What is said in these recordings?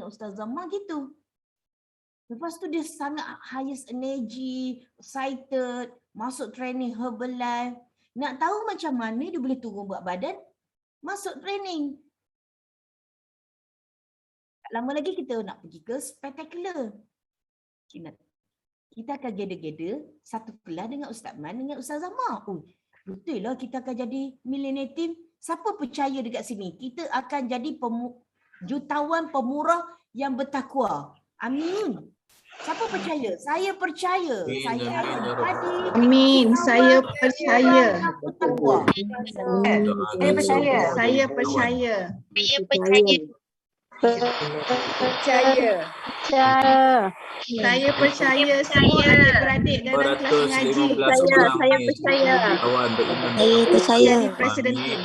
dengan Ustaz Zaman gitu. Lepas tu dia sangat highest energy, excited, masuk training Herbalife. Nak tahu macam mana dia boleh turun berat badan? Masuk training. Tak lama lagi kita nak pergi ke spectacular. Kita akan gather satu kelas dengan Ustaz Man dengan Ustaz Zaman. Oh, betul lah kita akan jadi millionaire team. Siapa percaya dekat sini? Kita akan jadi jutawan pemurah yang bertakwa. Amin. Siapa percaya? Saya percaya. Saya akan jadi Amin. Saya percaya. bertakwa. Saya percaya. Saya percaya. Saya percaya. Percaya. Saya percaya semua adik-beradik dalam kelas mengaji. Saya percaya. Saya percaya. Jadi presiden team.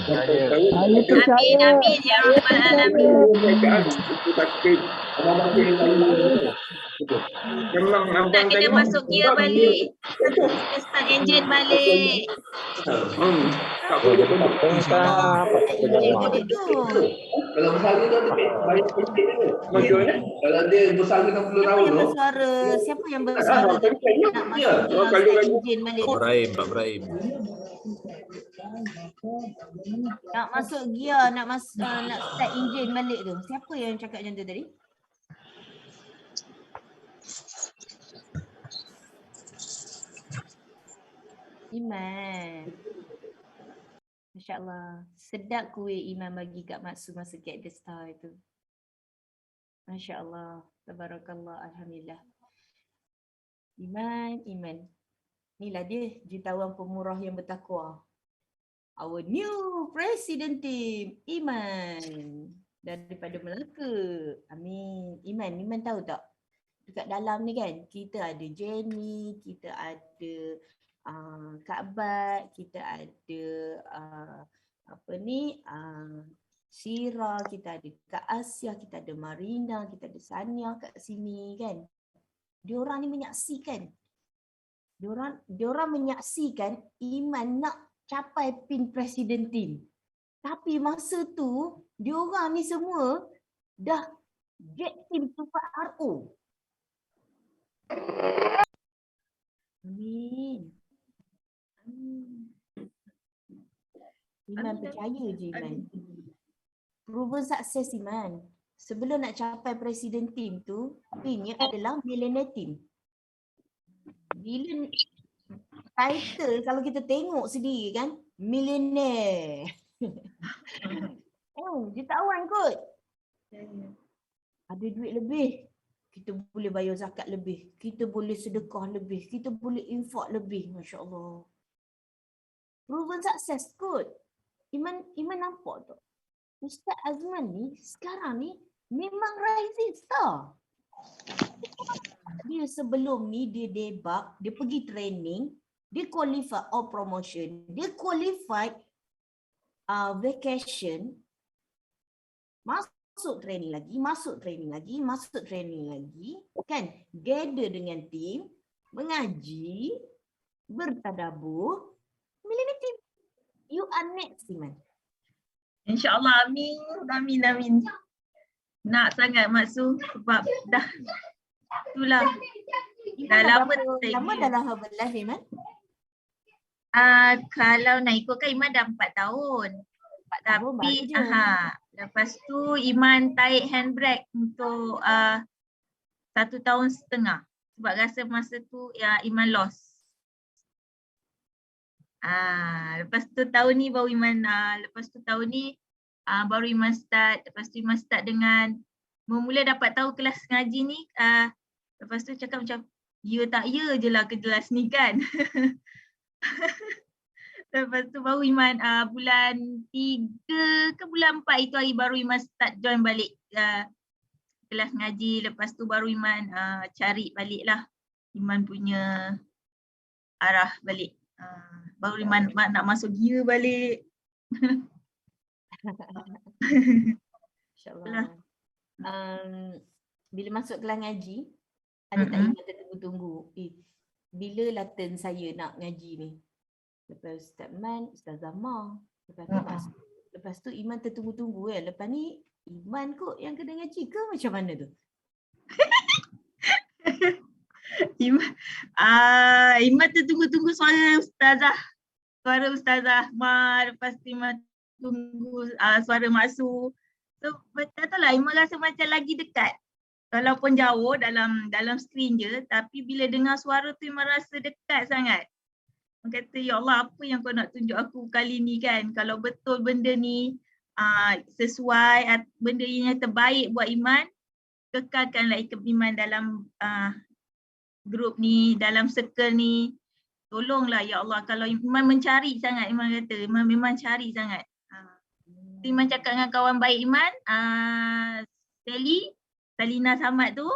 Amin, amin ya rabbal alamin. Nak kena masuk gear balik. Start engine balik. Kalau bersalin tu banyak sikit tu. Kalau dia bersalin 60 tahun tu. Siapa yang bersuara nak masuk start engine balik? Pak Ibrahim. Nak masuk gear, nak start engine balik tu. Siapa yang cakap macam tu tadi? Iman. Masya Allah. Sedap kuih Iman bagi Kak Maksu masa Get The Star itu. Masya Allah. Tabarakallah. Alhamdulillah. Iman. Inilah dia jutawan pemurah yang bertakwa. Our new president team. Iman. Daripada Melaka. Amin. Iman tahu tak? Dekat dalam ni kan, kita ada Jenny, kita ada Kak Bat, kita ada Syira, kita ada Kak Asia, kita ada Marina, kita ada Sania kat sini kan. Diorang ni menyaksikan. Diorang menyaksikan Iman nak capai pin presiden team. Tapi masa tu, diorang ni semua dah get team Super RO. Amin. Iman percaya je Iman. Proven sukses Iman. Sebelum nak capai presiden team tu, pinnya adalah millionaire team. Bila title kalau kita tengok sendiri kan, millionaire. Jutawan kot. Ada duit lebih. Kita boleh bayar zakat lebih. Kita boleh sedekah lebih. Kita boleh infak lebih. Masya Allah. Proven sukses kot. Iman nampak tu. Ustaz Azman ni sekarang ni memang rising star. Dia sebelum ni dia debug, dia pergi training, dia qualify promotion, dia qualified vacation, masuk training lagi, kan? Gather dengan team, mengaji, bertadabur, millionaire team. You are next, Iman. InsyaAllah, amin. Nak sangat Maksu sebab dah itulah. Dah lama dalam Herbalife, Iman? Kalau nak ikutkan Iman dah 4 tahun. Tapi lepas tu Iman tarik handbrake untuk 1 tahun setengah. Sebab rasa masa tu ya Iman lost. Lepas tu tahun ni baru Iman baru Iman start. Lepas tu Iman start dengan mula dapat tahu kelas ngaji ni. Lepas tu cakap macam ya tak ya je lah kelas ni kan. Lepas tu baru Iman bulan 3 ke bulan 4 itu hari baru Iman start join balik kelas ngaji. Lepas tu baru Iman cari balik lah Iman punya arah balik. Baru Iman nak masuk gear balik. InsyaAllah. Bila masuk kelas ngaji, ada tak Iman tertunggu-tunggu? Bila lah turn saya nak ngaji ni? Lepas Ustaz Man, Ustaz Zaman. Lepas tu Iman tertunggu-tunggu kan. Lepas ni Iman kot yang kena ngaji ke macam mana tu? Iman tu tunggu-tunggu suara Ustazah. Suara Ustazah Ahmad, lepas tu Iman tunggu suara Mak Su. So tak tahu lah, Iman rasa macam lagi dekat. Walaupun jauh dalam skrin je, tapi bila dengar suara tu Iman rasa dekat sangat. Iman kata, ya Allah, apa yang kau nak tunjuk aku kali ni kan? Kalau betul benda ni sesuai, benda yang terbaik buat Iman, kekalkanlah Iman dalam grup ni, dalam circle ni. Tolonglah ya Allah, kalau Iman mencari sangat, Iman kata, Iman memang cari sangat. Iman cakap dengan kawan baik Iman, Salina Samad tu,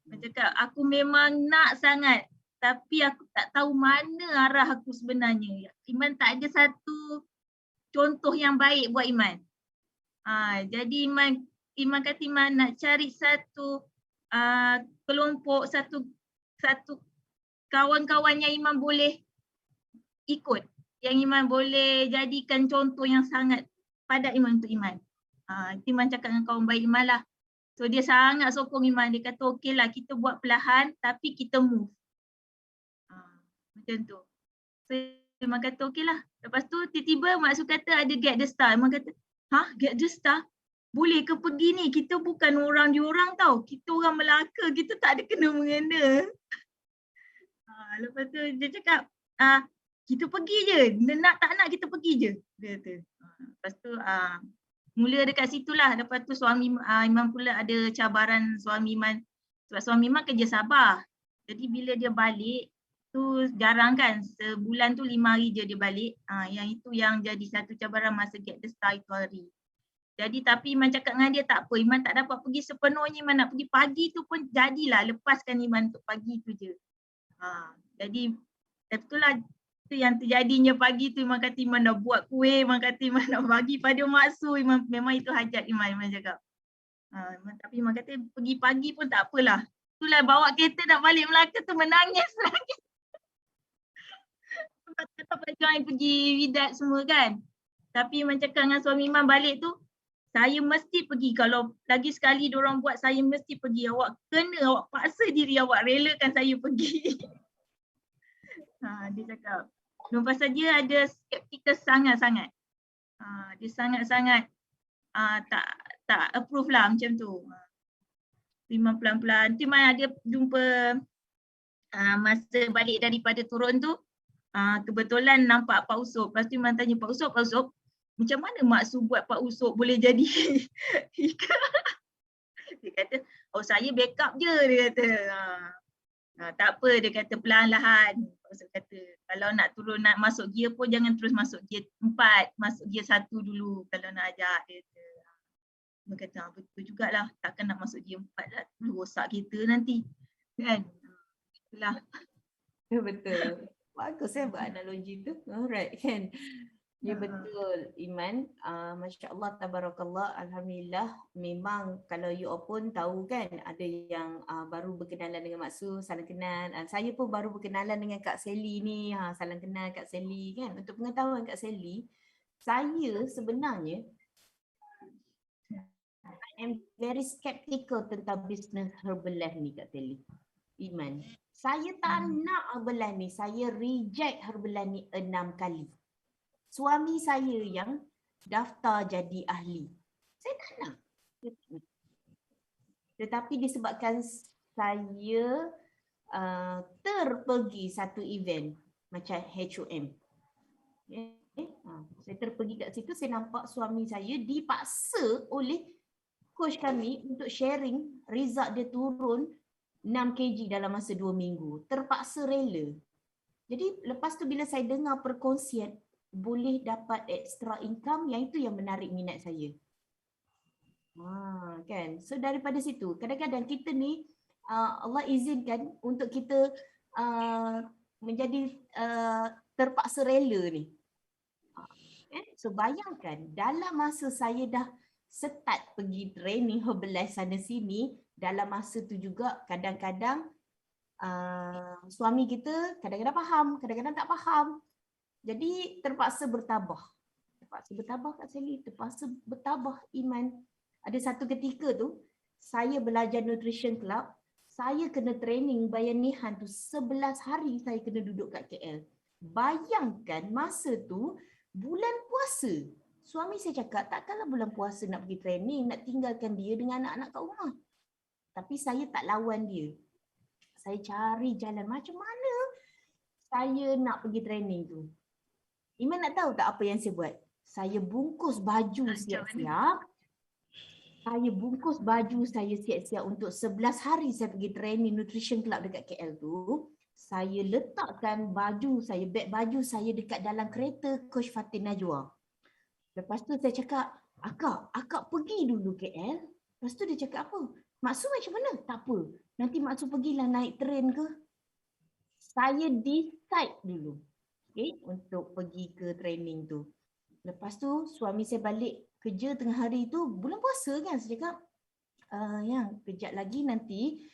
Iman cakap, aku memang nak sangat, tapi aku tak tahu mana arah aku sebenarnya. Iman tak ada satu contoh yang baik buat Iman. Jadi Iman kata Iman nak cari satu kelompok, satu kawan-kawan yang Iman boleh ikut, yang Iman boleh jadikan contoh yang sangat padat Iman untuk Iman. Iman cakap dengan kawan baik Iman lah. So dia sangat sokong Iman, dia kata okey lah kita buat perlahan tapi kita move. Macam tu. So Iman kata okey lah. Lepas tu tiba-tiba Mak Su kata ada Get The Star. Iman kata, Get The Star? Boleh ke pergi ni? Kita bukan orang diorang tau. Kita orang Melaka, kita tak ada kena-mengena. Lepas tu dia cakap, kita pergi je. Nak tak nak kita pergi je. Dia kata. Lepas tu mula dekat situlah. Lepas tu suami Iman pula ada cabaran suami Iman. Sebab suami Iman kerja Sabah. Jadi bila dia balik tu jarang kan. Sebulan tu 5 hari je dia balik. Yang itu yang jadi satu cabaran masa Get The Star itu hari. Jadi tapi Iman cakap dengan dia tak apa. Iman tak dapat pergi sepenuhnya. Iman nak pergi pagi tu pun jadilah. Lepaskan Iman untuk pagi tu je. Jadi betul lah tu yang terjadinya pagi tu. Iman kata Iman dah buat kuih, Iman kata Iman nak bagi pada Mak Su. Iman, memang itu hajat Iman cakap. Tapi Iman kata pergi pagi pun tak apalah. Itulah bawa kereta nak balik Melaka tu menangis lagi. Sebab tak dapat join pergi Widat semua kan. Tapi Iman cakap dengan suami Iman balik tu, saya mesti pergi. Kalau lagi sekali diorang buat, saya mesti pergi. Awak kena, awak paksa diri awak, relakan saya pergi. Dia cakap. Pasal dia ada skeptikal sangat-sangat. Dia sangat-sangat tak approve lah macam tu. Iman pelan-pelan. Iman ada jumpa masa balik daripada turun tu, kebetulan nampak Pak Usop. Lepas tu Iman tanya, Pak Usop, macam mana Mak Su buat Pak Usop boleh jadi dia kata, saya backup je, dia kata. Tak apa, dia kata perlahan-lahan. Pak Usop kata, kalau nak turun, nak masuk gear pun jangan terus masuk gear 4, masuk gear 1 dulu kalau nak ajak, dia kata. Dia kata, betul jugalah, takkan nak masuk gear 4 lah, rosak kereta nanti. Kan? Itulah. Betul. Bagus buat analogi tu. Alright kan. Ya betul Iman. Masya Allah, tabarakallah, alhamdulillah. Memang kalau you all pun tahu kan, ada yang baru berkenalan dengan Mak Su, salam kenal. Saya pun baru berkenalan dengan Kak Sally ni. Salam kenal Kak Sally kan. Untuk pengetahuan Kak Sally, saya sebenarnya I am very skeptical tentang bisnes Herbalife ni Kak Sally. Iman. Saya tak nak Herbalife ni. Saya reject Herbalife ni 6 kali. Suami saya yang daftar jadi ahli. Saya tak nak. Tetapi disebabkan saya terpergi satu event macam HOM. Saya terpergi kat situ, saya nampak suami saya dipaksa oleh coach kami untuk sharing result dia turun 6 kg dalam masa 2 minggu. Terpaksa rela. Jadi lepas tu bila saya dengar perkongsian boleh dapat extra income, yang itu yang menarik minat saya. Kan? So daripada situ, kadang-kadang kita ni Allah izinkan untuk kita menjadi terpaksa rela ni. So bayangkan dalam masa saya dah start pergi training Herbalife sana sini, dalam masa tu juga kadang-kadang suami kita kadang-kadang faham, kadang-kadang tak faham. Jadi terpaksa bertabah. Terpaksa bertabah Kak Sally, terpaksa bertabah Iman. Ada satu ketika tu, saya belajar nutrition club, saya kena training bayanihan tu 11 hari saya kena duduk kat KL. Bayangkan masa tu bulan puasa. Suami saya cakap, takkanlah bulan puasa nak pergi training, nak tinggalkan dia dengan anak-anak kat rumah. Tapi saya tak lawan dia. Saya cari jalan macam mana saya nak pergi training tu. Iman nak tahu tak apa yang saya buat? Saya bungkus baju siap-siap. Saya bungkus baju saya siap-siap untuk 11 hari saya pergi training nutrition club dekat KL tu. Saya letakkan baju saya, beg baju saya dekat dalam kereta Coach Fatin Najwa. Lepas tu saya cakap, akak pergi dulu KL. Lepas tu dia cakap apa? Maksud macam mana? Tak apa. Nanti Maksud pergilah naik train ke? Saya decide dulu. Okay, untuk pergi ke training tu. Lepas tu suami saya balik kerja tengah hari tu, bulan puasa kan, saya cakap, yang kejap lagi nanti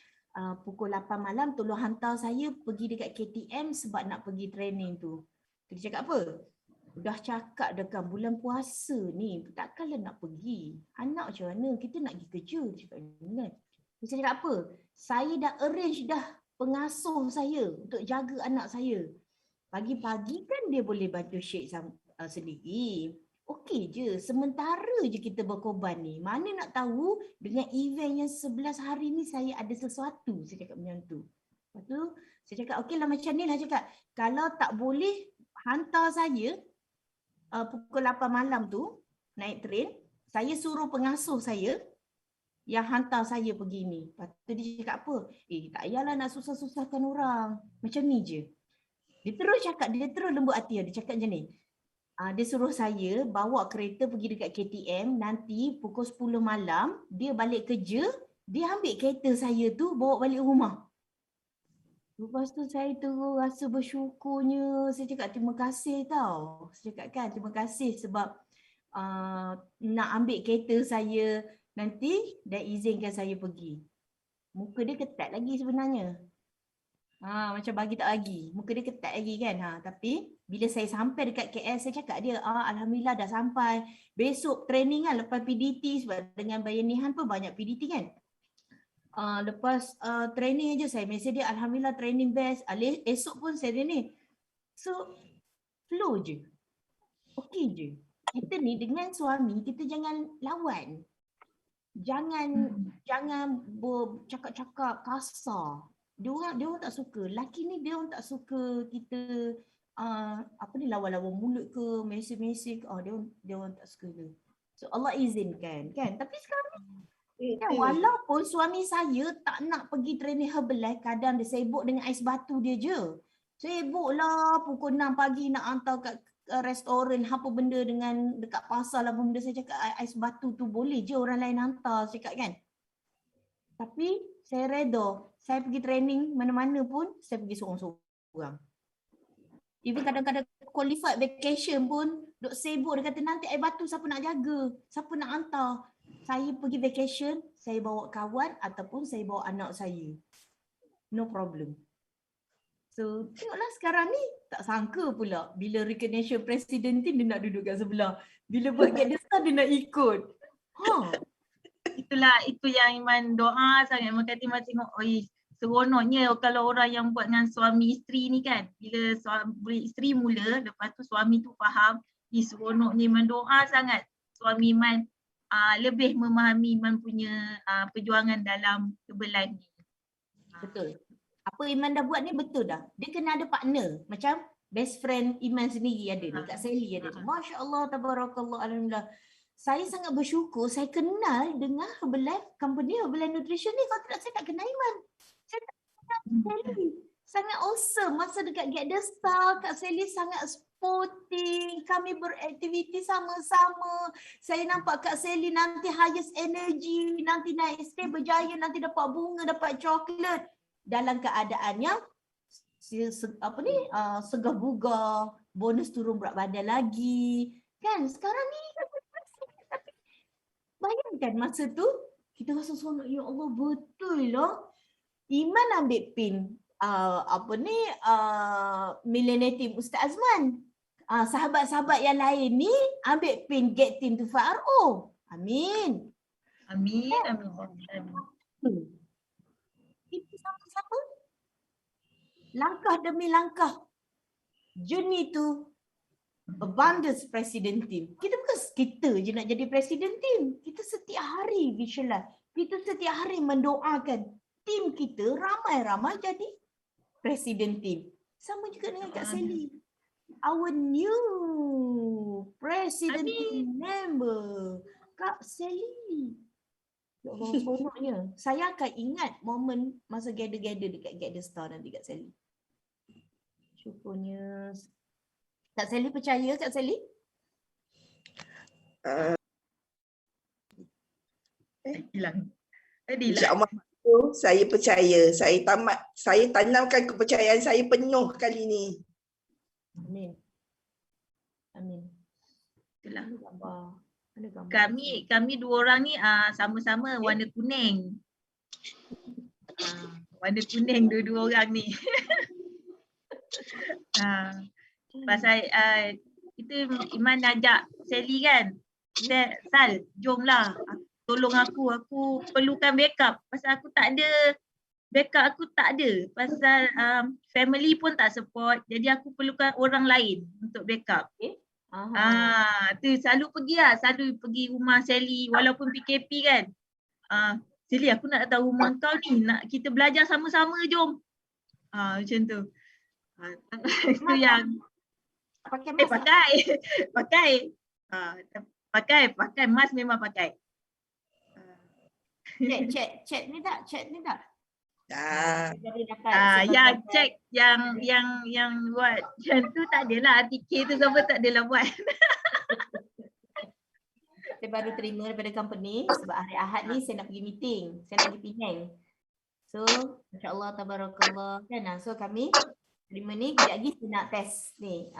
pukul 8 malam tolong hantar saya pergi dekat KTM sebab nak pergi training tu. Dia cakap apa? Dah cakap dah kan bulan puasa ni, takkanlah nak pergi. Anak macam mana? Kita nak pergi kerja. Dia cakap kan. Dia cakap apa? Saya dah arrange dah pengasuh saya untuk jaga anak saya. Pagi-pagi kan dia boleh bantu Syekh sendiri. Okey je, sementara je kita berkorban ni. Mana nak tahu dengan event yang 11 hari ni saya ada sesuatu. Saya cakap macam tu. Lepas tu saya cakap okeylah macam ni lah cakap. Kalau tak boleh hantar saya pukul 8 malam tu naik train, saya suruh pengasuh saya yang hantar saya pergi ni. Lepas tu dia cakap apa? Tak payahlah nak susah-susahkan orang. Macam ni je. Dia terus cakap, dia terus lembut hati. Dia cakap macam ni. Dia suruh saya bawa kereta pergi dekat KTM, nanti pukul 10 malam dia balik kerja, dia ambil kereta saya tu bawa balik rumah. Lepas tu saya terus rasa bersyukurnya. Saya cakap terima kasih tau. Saya cakap kan terima kasih sebab nak ambil kereta saya nanti dan izinkan saya pergi. Muka dia ketat lagi sebenarnya. Macam bagi tak bagi. Muka dia ketat lagi kan. Tapi bila saya sampai dekat KL, saya cakap dia, alhamdulillah dah sampai. Besok training kan lepas PDT sebab dengan bayanihan pun banyak PDT kan. Lepas training je saya mesej dia, alhamdulillah training best. Esok pun saya training. So flow je. Okey je. Kita ni dengan suami kita jangan lawan. Jangan bercakap-cakap kasar. Dia orang tak suka. Laki ni dia orang tak suka kita lawan-lawan mulut ke, mesej-mesej ke. Dia orang tak suka tu. So Allah izinkan kan. Tapi sekarang walaupun suami saya tak nak pergi training Herbalife, kadang dia sibuk dengan ais batu dia je. Sibuklah pukul 6 pagi nak hantar kat restoran apa benda dengan dekat pasar lah benda. Saya cakap ais batu tu boleh je orang lain hantar, saya cakap kan. Tapi saya reda. Saya pergi training mana-mana pun saya pergi seorang-seorang. Even kadang-kadang qualified vacation pun duk sibuk, dia kata nanti air batu siapa nak jaga, siapa nak hantar. Saya pergi vacation, saya bawa kawan ataupun saya bawa anak saya. No problem. So tengoklah sekarang ni tak sangka pula bila recognition president dia nak duduk kat sebelah. Bila buat get the star dia nak ikut. Itulah, itu yang Iman doa sangat. Iman kata Iman tengok, seronoknya kalau orang yang buat dengan suami isteri ni kan. Bila isteri mula, lepas tu suami tu faham, seronoknya. Iman doa sangat suami Iman lebih memahami Iman punya perjuangan dalam Herbalife ni. Betul. Apa Iman dah buat ni betul dah. Dia kena ada partner. Macam best friend Iman sendiri ada ni. Kak Sally ada ni. Masya Allah, tabarakallah, alhamdulillah. Saya sangat bersyukur saya kenal dengan Herbalife, company Herbalife Nutrition ni. Kalau tidak saya tak kenal Iman. Saya tak kenal Sally. Sangat awesome. Masa dekat Get The Star, Kak Sally sangat sporting. Kami beraktiviti sama-sama. Saya nampak Kak Sally nanti highest energy. Nanti naik stage berjaya. Nanti dapat bunga, dapat coklat. Dalam keadaan yang segah bugar. Bonus turun berat badan lagi. Kan sekarang ni bayangkan masa tu kita rasa seronok, ya Allah betul lah. Iman ambil pin Millennium Team Ustaz Azman. Sahabat-sahabat yang lain ni ambil pin Get Team to FRO. Amin. Amin, amin, amin. Kita sama-sama langkah demi langkah journey to abundance president team. Kita bukan kita je nak jadi president team. Kita setiap hari visualize. Kita setiap hari mendoakan tim kita ramai-ramai jadi president team. Sama juga dengan Kak Sally. Our new president team member, Kak Sally. Ya Allah, seronoknya. Saya akan ingat momen masa gather-gather dekat Gather Star nanti Kak Sally. Syukurnya. Kak Sally percaya Kak Sally? Hilang. InsyaAllah saya percaya. Saya tanamkan kepercayaan saya penuh kali ni. Amin. Amin. Itulah. Ada gambar. Ada gambar. Kami dua orang ni sama-sama warna kuning. Warna kuning dua-dua orang ni. Pasal kita Iman ajak Sally kan. Sal, jomlah. Tolong aku perlukan backup. Pasal aku tak ada backup, aku tak ada. Pasal family pun tak support. Jadi aku perlukan orang lain untuk backup. Tu selalu pergi rumah Sally walaupun PKP kan. Sally, aku nak datang rumah kau ni, nak kita belajar sama-sama, jom. Macam tu. Itu yang pakai mask memang pakai. Chat ni tak? Dah. Yang check yang buat macam tu tak adalah, TK tu siapa tak adalah buat. Saya baru terima daripada company sebab hari Ahad ni saya nak pergi meeting. Saya nak pergi Penang. So, insya-Allah tabarakallah kan. So kami terima ni, kejap lagi saya nak test ni.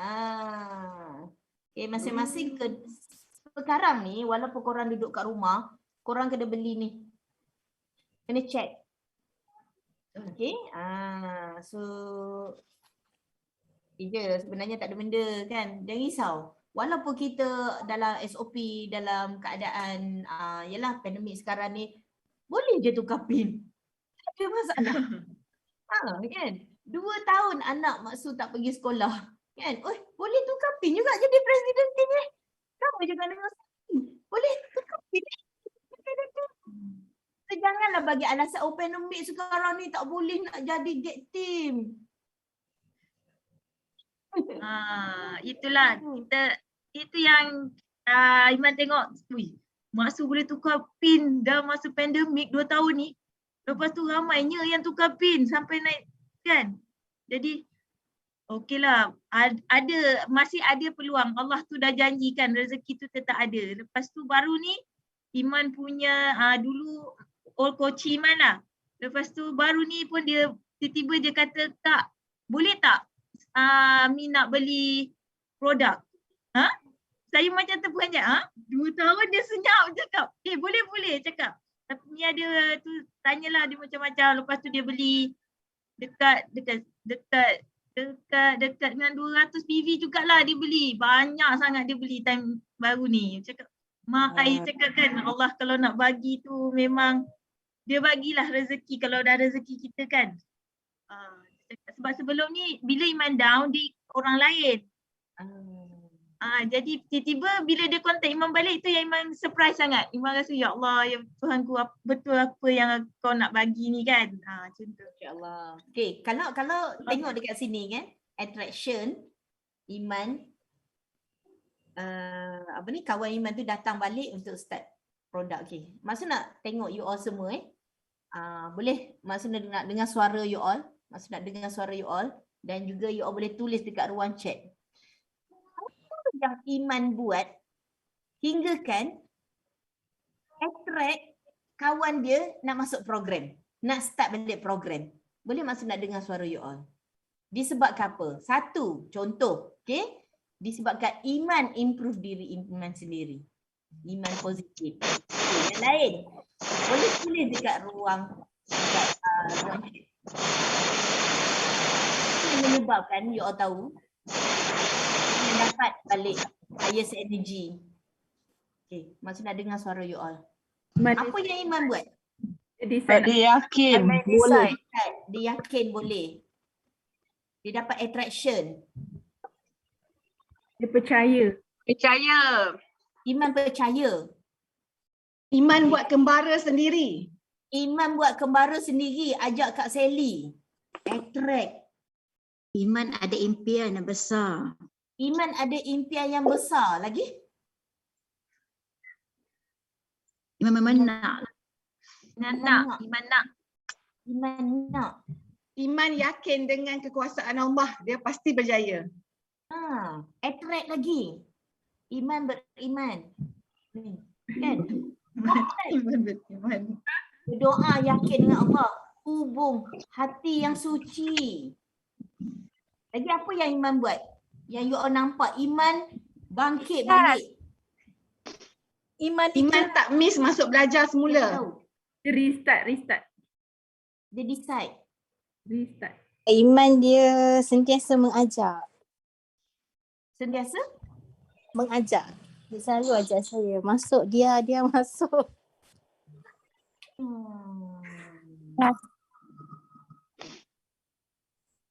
Okay, masing-masing sekarang ni walaupun korang duduk kat rumah, korang kena beli ni. Kena check. Okay. So sebenarnya tak ada benda kan. Jangan risau. Walaupun kita dalam SOP, dalam keadaan yalah pandemik sekarang ni, boleh je tukar PIN. Tak ada masalah. Kan? 2 tahun anak maksud tak pergi sekolah. Kan? Boleh tukar PIN juga jadi presiden team ni. Sama juga dengan boleh tukar PIN. So, janganlah bagi alasan pandemik sekarang ni tak boleh nak jadi get team. Itulah itu yang Iman tengok, maksud boleh tukar PIN dah masa pandemik 2 tahun ni. Lepas tu ramainya yang tukar PIN sampai naik kan. Jadi okeylah, masih ada peluang. Allah tu dah janjikan rezeki tu tetap ada. Lepas tu baru ni Iman punya dulu old coach Iman lah. Lepas tu baru ni pun dia tiba-tiba dia kata, "Kak, boleh tak Mi nak beli produk?" Saya macam terperanjat. 2 tahun dia senyap cakap, boleh cakap. Tapi ni ada tu tanyalah dia macam-macam. Lepas tu dia beli dekat dengan 200 PV jugalah dia beli. Banyak sangat dia beli time baru ni. Cakap, Mak Ai cakap kan, Allah kalau nak bagi tu memang dia bagilah rezeki kalau dah rezeki kita kan. Sebab sebelum ni bila Iman down dia orang lain. Jadi tiba-tiba bila dia kontak Iman balik tu yang Iman surprise sangat. Iman rasa ya Allah, ya Tuhanku, betul apa yang kau nak bagi ni kan. Macam tu. InsyaAllah. Okay, kalau tengok dekat sini kan, attraction Iman, kawan Iman tu datang balik untuk start produk. Okay, maksud nak tengok you all semua boleh maksud nak dengar suara you all, dan juga you all boleh tulis dekat ruang chat. Apa yang Iman buat hingga kan attract kawan dia nak masuk program, nak start balik program. Boleh maksud nak dengar suara you all. Disebabkan apa? Satu, contoh, okay? Disebabkan Iman improve diri Iman sendiri. Iman positif. Okay, yang lain, boleh tulis dekat ruang chat. Yang menyebabkan you all tahu yang dapat balik highest energy. Okay, maksud nak dengar suara you all. Apa yang Iman buat? Dia yakin Iman boleh. decide. Dia yakin boleh. Dia dapat attraction. Dia percaya. Iman percaya. Iman buat kembara sendiri. Iman buat kembara sendiri, ajak Kak Sally. Attract. Iman ada impian yang besar. Iman ada impian yang besar lagi. Iman memang nak. Iman Nak. nak. Iman nak. Iman yakin dengan kekuasaan Allah, dia pasti berjaya. Attract lagi. Iman beriman. Kan? Iman beriman. Berdoa yakin dengan Allah. Hubung hati yang suci. Lagi apa yang Iman buat? Yang you all nampak Iman bangkit balik. Iman tak miss masuk belajar Dia semula. tahu. Dia restart. Dia decide. Iman dia sentiasa mengajak. Sentiasa? Mengajak. Dia selalu ajak saya. Masuk dia masuk.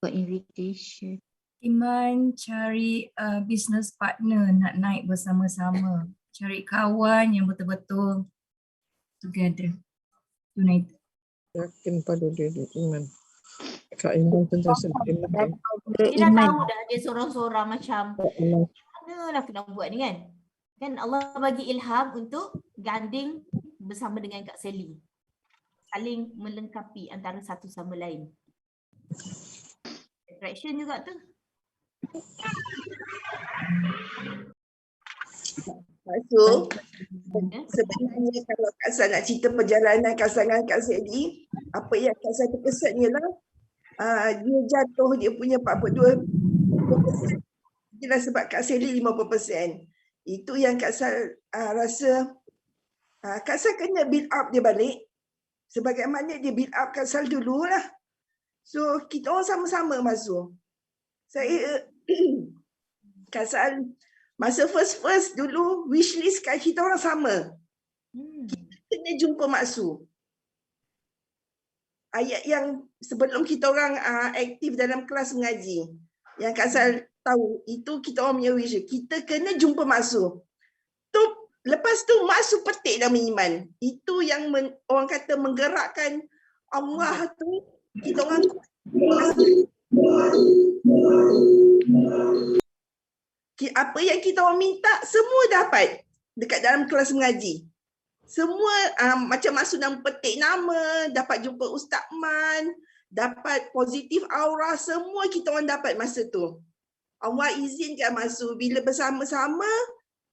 Buat invitation. Iman cari business partner nak naik bersama-sama. Cari kawan yang betul-betul together. United. Yakin pada diri Iman. Kak Iman sentiasa beriman. Dia dah tahu dah dia sorang-sorang macam manalah kena buat ni kan. Kan Allah bagi ilham untuk ganding bersama dengan Kak Sally. Saling melengkapi antara satu sama lain. Attraction juga tu. So, sebenarnya kalau Kak Sal nak cerita perjalanan Kak Sal dengan Kak Sally, apa yang Kak Sal terkesan ialah dia jatuh dia punya 42%. Itulah sebab Kak Sally 50%. Itu yang Kak Sal rasa Kak Sal kena build up dia balik. Sebagaimana dia build up Kak Sal dulu lah. So kita orang sama-sama masuk. Saya Kak Sal masa first dulu wishlist kat kita orang sama. Kita kena jumpa Maksu. Ayat yang sebelum kita orang aktif dalam kelas mengaji. Yang Kak Sal tahu itu kita orang punya wish. Kita kena jumpa Maksu. Lepas tu Maksu petik dalam iman. Itu yang orang kata menggerakkan Allah tu. Kita orang apa yang kita orang minta semua dapat dekat dalam kelas mengaji. Semua macam Maksu nak petik nama, dapat jumpa Ustaz Man, dapat positif aura, semua kita orang dapat masa tu. Allah izinkan Maksu bila bersama-sama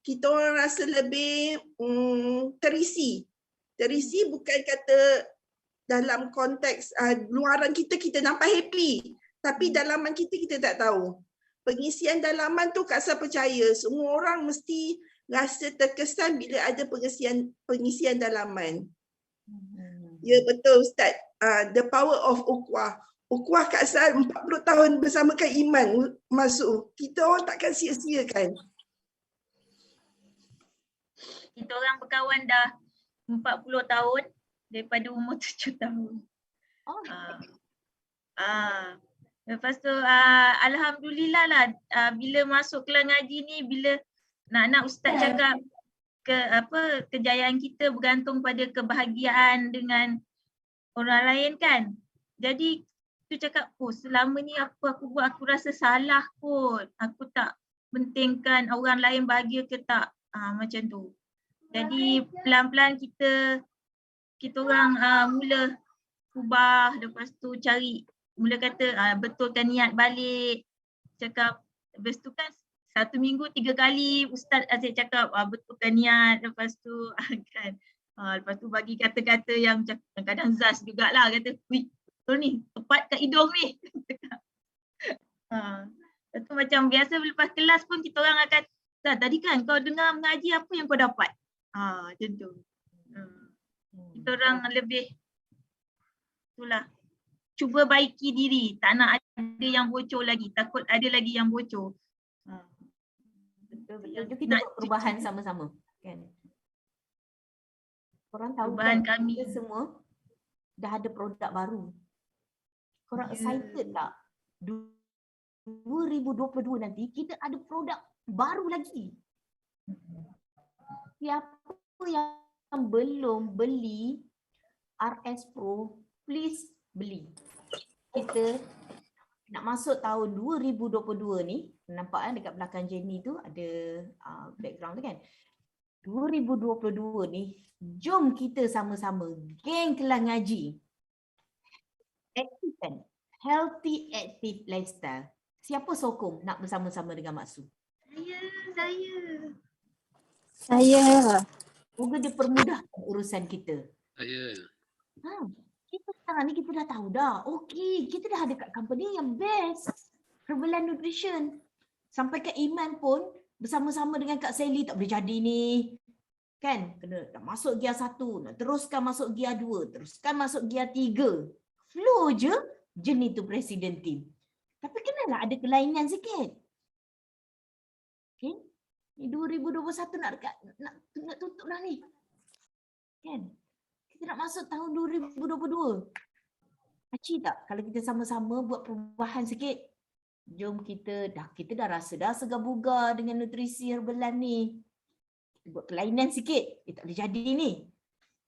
kita orang rasa lebih terisi. Terisi bukan kata dalam konteks luaran kita nampak happy. Tapi dalaman kita tak tahu. Pengisian dalaman tu Kak Sal percaya semua orang mesti rasa terkesan bila ada pengisian dalaman. Ya betul Ustaz. The power of ukhuwah. Ukhuwah Kak Sal 40 tahun bersama Kak Iman masuk. Kita orang takkan sia-siakan. Kita orang berkawan dah 40 tahun daripada umur 7 tahun. Lepas tu alhamdulillah lah bila masuk kelas ngaji ni, bila nak ustaz cakap kejayaan kita bergantung pada kebahagiaan dengan orang lain kan. Jadi tu cakap selama ni apa aku buat, aku rasa salah kot. Aku tak pentingkan orang lain bahagia ke tak. Macam tu. Jadi pelan-pelan kita orang mula ubah, lepas tu mula kata betulkan niat balik. Cakap, lepas tu kan 1 minggu 3 kali Ustaz asyik cakap betulkan niat. Lepas tu kan lepas tu bagi kata-kata yang kadang zas jugalah, kata wih betul ni, tepat kat hidung ni. Lepas tu macam biasa lepas kelas pun kita orang akan, tadi kan kau dengar mengaji, apa yang kau dapat? Macam tu. Kita orang lebih itulah, cuba baiki diri, tak nak ada yang bocor lagi, takut ada lagi yang bocor. Betul. Kita buat perubahan sama-sama kan. Korang tahu Beban kan kami. kita semua dah ada produk baru. Korang excited tak? 2022 nanti kita ada produk baru lagi. Siapa yang belum beli RS Pro, please beli. Kita nak masuk tahun 2022 ni, nampak kan dekat belakang Jenny tu ada background tu kan. 2022 ni, jom kita sama-sama geng Kelas Ngaji. Aktifkan healthy active lifestyle. Siapa sokong nak bersama-sama dengan Mak Su? Saya. Moga dia permudahkan urusan kita. Saya. Kita sekarang ni kita dah tahu dah. Okey, kita dah ada kat company yang best. Herbalan Nutrition. Sampai Kak Iman pun bersama-sama dengan Kak Sally tak boleh jadi ni. Kan? Kena dah masuk gear 1, nak teruskan masuk gear 2, teruskan masuk gear 3. Flow je, jenis tu presiden team. Tapi kenalah ada kelainan sikit. Okay? Ni 2021 nak tutup dah ni. Kan? Kita nak masuk tahun 2022. Aci tak kalau kita sama-sama buat perubahan sikit? Jom kita dah rasa dah segar-bugar dengan nutrisi herbalan ni. Kita buat kelainan sikit. Tak boleh jadi ni.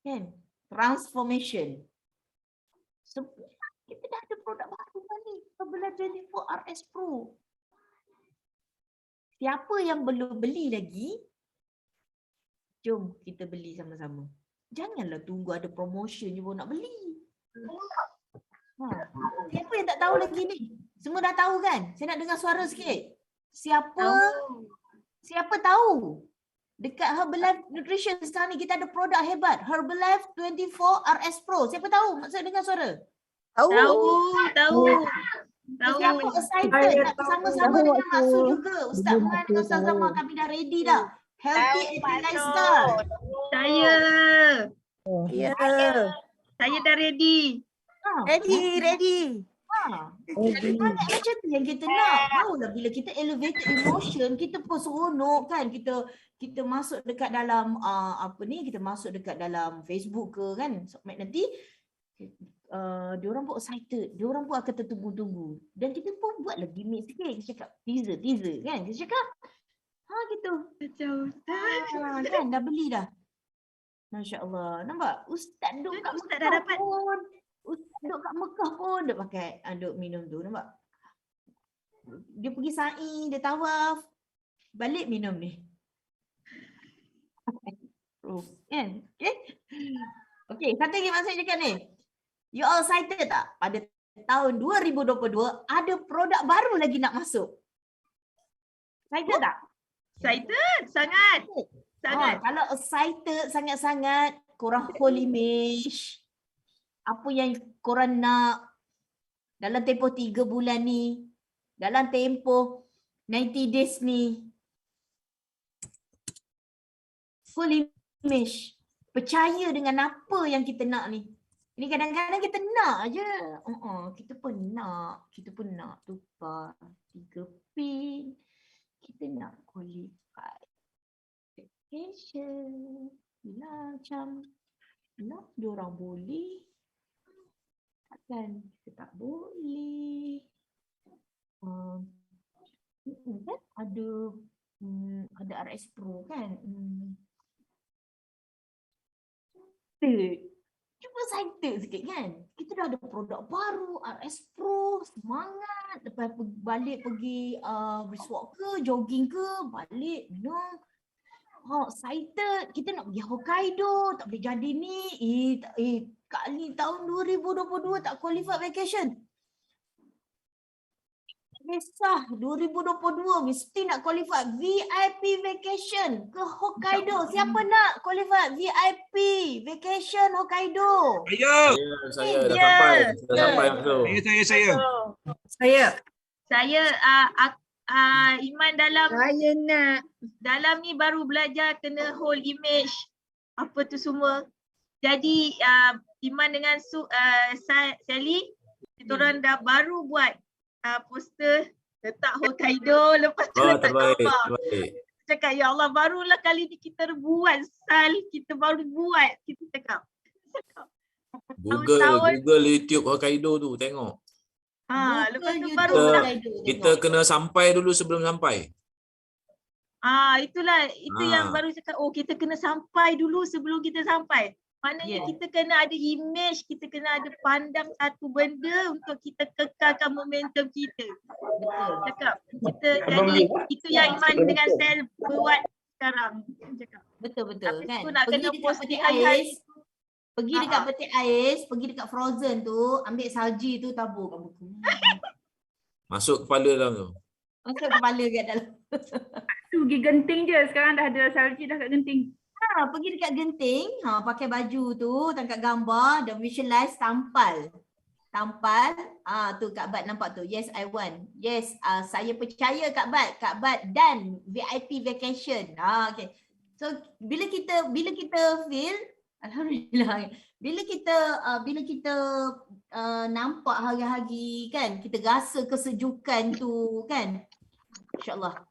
Kan? Transformation. So, kita dah ada produk baru ni. Herbalan 24 RS Pro. Siapa yang belum beli lagi, jom kita beli sama-sama. Janganlah tunggu ada promotion je baru nak beli. Siapa yang tak tahu lagi ni? Semua dah tahu kan? Saya nak dengar suara sikit. Siapa tahu? Dekat Herbalife Nutrition sekarang ni kita ada produk hebat. Herbalife 24 RS Pro. Siapa tahu? Maksud dengar suara? Tahu. Siapa excited nak bersama-sama dengan Mak Su juga? Ustaz Man dengan Ustaz Zaman, kami dah ready dah. Healthy and lifestyle. Saya. Ya. Saya dah ready. Ready. Banyak macam tu yang kita nak. Tahulah bila kita elevated emotion, kita pun seronok kan. Kita masuk dekat dalam kita masuk dekat dalam Facebook ke kan. Nanti diorang pun excited. Diorang pun akan tertunggu-tunggu. Dan kita pun buat lagi gimmick sikit. Kita cakap teaser kan. Kita cakap gitu. Kan dah beli dah. Masya Allah. Nampak? Ustaz duduk kat Mekah dah dapat. pun. Ustaz duduk kat Mekah pun dia pakai duk minum tu. Nampak? Dia pergi sa'i, dia tawaf. Balik minum ni. Kan? Okay, satu lagi maksud cakap ni. You all excited tak? Pada tahun 2022 ada produk baru lagi nak masuk. Excited tak? Excited, sangat. Kalau excited sangat-sangat, korang hold image. Apa yang korang nak dalam tempoh 3 bulan ni, dalam tempoh 90 days ni. Hold image. Percaya dengan apa yang kita nak ni. Ini kadang-kadang kita nak je. Kita pun nak tukar 3 pin. Kita nak qualify vacation. Macam diorang boleh. Takkan kita tak boleh. Kan ada RS Pro kan. Cuba excited sikit kan. Kita dah ada produk baru, RS Pro, semangat. Lepas balik pergi brisk walk ke, jogging ke, balik minum. Excited. Kita nak pergi Hokkaido, tak boleh jadi ni. Kali tahun 2022 tak qualify vacation. Kisah 2022 mesti nak qualify VIP vacation ke Hokkaido. Siapa nak qualify VIP vacation Hokkaido? Saya dah sampai. Saya Iman dalam ni baru belajar kena hold image apa tu semua. Jadi Iman dengan Sally kita orang dah baru buat poster letak Hokkaido, lepas tu letak gambar. Cakap, ya Allah, barulah kali ni kita buat Sal, kita baru buat. Kita cakap. Tahun-tahun. Google YouTube Hokkaido tu tengok. Lepas tu YouTube baru Kita kena sampai dulu sebelum sampai. Itulah, itu yang baru cakap, kita kena sampai dulu sebelum kita sampai. Maknanya kita kena ada image, kita kena ada pandang satu benda untuk kita kekalkan momentum kita. Betul. Cakap, kita jadi itu yang Iman dengan Sel buat sekarang. Cakap. Betul Habis kan. tu nak Pergi kena dekat post peti hari-hari. ais. Pergi dekat peti ais, pergi dekat Frozen tu, ambil salji tu tabur kat buku. Masuk kepala dalam tu. Masuk kepala kat dalam. Tu pergi genting je. Sekarang dah ada salji dah kat genting. Pergi dekat genting, pakai baju tu, tangkap gambar dan visualize tampal. Tu Kak Bat nampak tu. Yes, I want. Yes, saya percaya Kak Bat. Kak Bat dan VIP vacation. Okay. So bila kita feel, alhamdulillah. Bila kita nampak hari-hari kan, kita rasa kesejukan tu kan. InsyaAllah.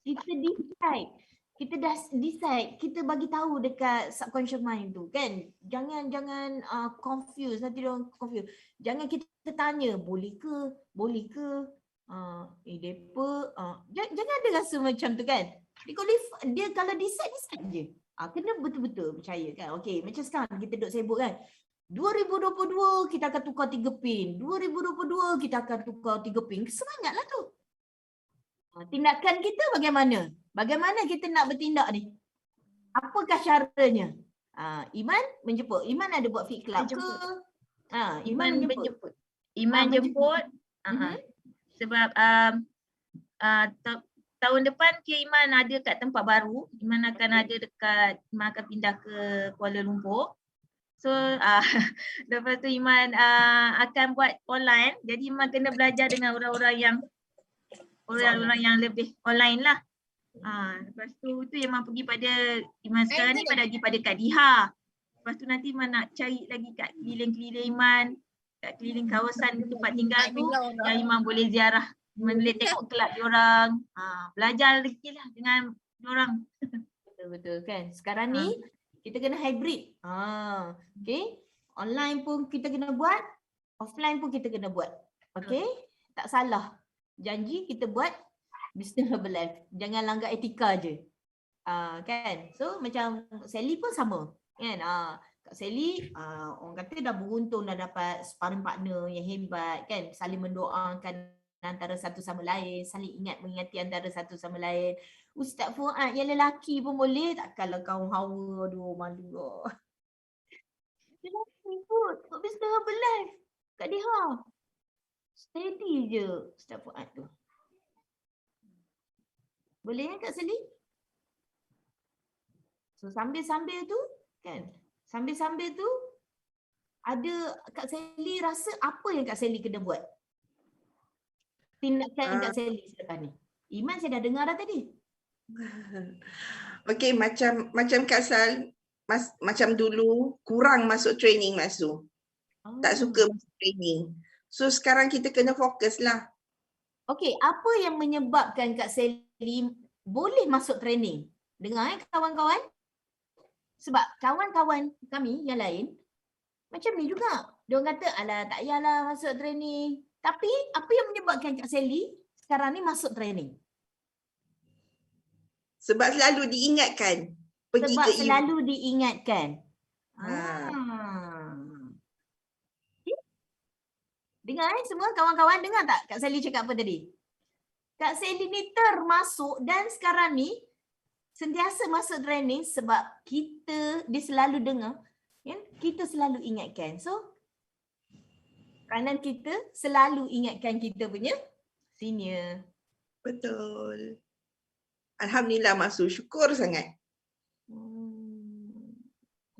Kita decide. Kita dah decide, kita bagi tahu dekat subconscious mind tu kan. Jangan confuse, nanti dia orang confuse. Jangan kita tanya boleh ke? Depa jangan ada rasa macam tu kan. Dia kalau decide je. Kena betul-betul percaya kan. Okey, macam sekarang kita duduk sibuk kan. 2022 kita akan tukar 3 pin. 2022 kita akan tukar 3 pin. Semangatlah tu. Tindakan kita bagaimana? Bagaimana kita nak bertindak ni? Apakah caranya? Iman menjemput. Iman ada buat fit club ke? Iman menjemput. Iman jemput. Sebab tahun depan Iman ada kat tempat baru. Iman akan ada dekat, Iman akan pindah ke Kuala Lumpur. So lepas tu Iman akan buat online. Jadi Iman kena belajar dengan orang-orang yang lebih online lah. Lepas tu Iman pergi pada Iman sekarang ni pada pergi pada Kak Diha. Lepas tu nanti Iman nak cari lagi kat keliling-keliling Iman, kat keliling kawasan tempat tinggal tu yang Iman boleh ziarah. Iman boleh tengok kelab diorang, belajar lagi lah dengan diorang. Betul-betul kan. Sekarang ni kita kena hybrid. Okay. Online pun kita kena buat, offline pun kita kena buat. Okay. Tak salah. Janji kita buat business Herbalife. Jangan langgar etika je. Kan? So macam Sally pun sama. Kan? Kak Sally orang kata dah beruntung dah dapat sparring partner yang hebat kan. Saling mendoakan antara satu sama lain, saling mengingati antara satu sama lain. Ustaz Fuad yang lelaki pun boleh, takkanlah kau hawa, aduh malu. Lelaki pun buat business Herbalife. Kak Diha. Steady je Ustaz Fuad tu. Boleh kan Kak Sally? So sambil-sambil tu kan, sambil-sambil tu ada Kak Sally rasa apa yang Kak Sally kena buat? Tindakan Kak Sally selepas ni. Iman saya dah dengar dah tadi. Okey, macam Kak Sal, macam dulu kurang masuk training masuk. Tak suka masuk training. So sekarang kita kena fokus lah. Okey, apa yang menyebabkan Kak Sally boleh masuk training? Dengar kawan-kawan. Sebab kawan-kawan kami yang lain macam ni juga. Diorang kata, alah tak payahlah masuk training. Tapi apa yang menyebabkan Kak Sally sekarang ni masuk training? Sebab selalu diingatkan. Sebab selalu diingatkan. Dengar semua kawan-kawan, dengar tak Kak Sally cakap apa tadi? Kak Sally ni termasuk dan sekarang ni sentiasa masuk training sebab dia selalu dengar, kan? Kita selalu ingatkan. So peranan kita selalu ingatkan kita punya senior. Betul. Alhamdulillah masuk, syukur sangat.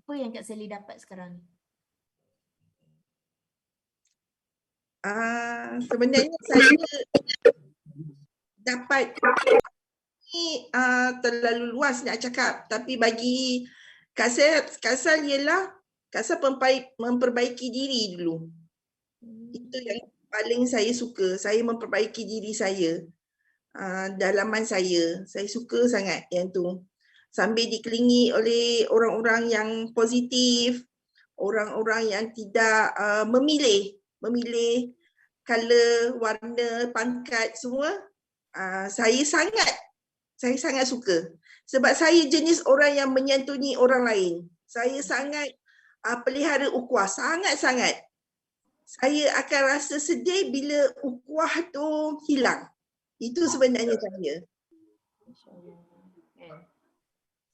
Apa yang Kak Sally dapat sekarang ni? Sebenarnya saya dapat ni terlalu luas nak cakap, tapi bagi Kak Sal ialah Kak Sal memperbaiki diri dulu. Itu yang paling saya suka, saya memperbaiki diri saya. dalaman saya. Saya suka sangat yang tu. Sambil dikelilingi oleh orang-orang yang positif, orang-orang yang tidak memilih color, warna, pangkat semua. Saya sangat suka. Sebab saya jenis orang yang menyantuni orang lain. Saya sangat pelihara ukhuwah, sangat-sangat. Saya akan rasa sedih bila ukhuwah tu hilang. Itu sebenarnya saya.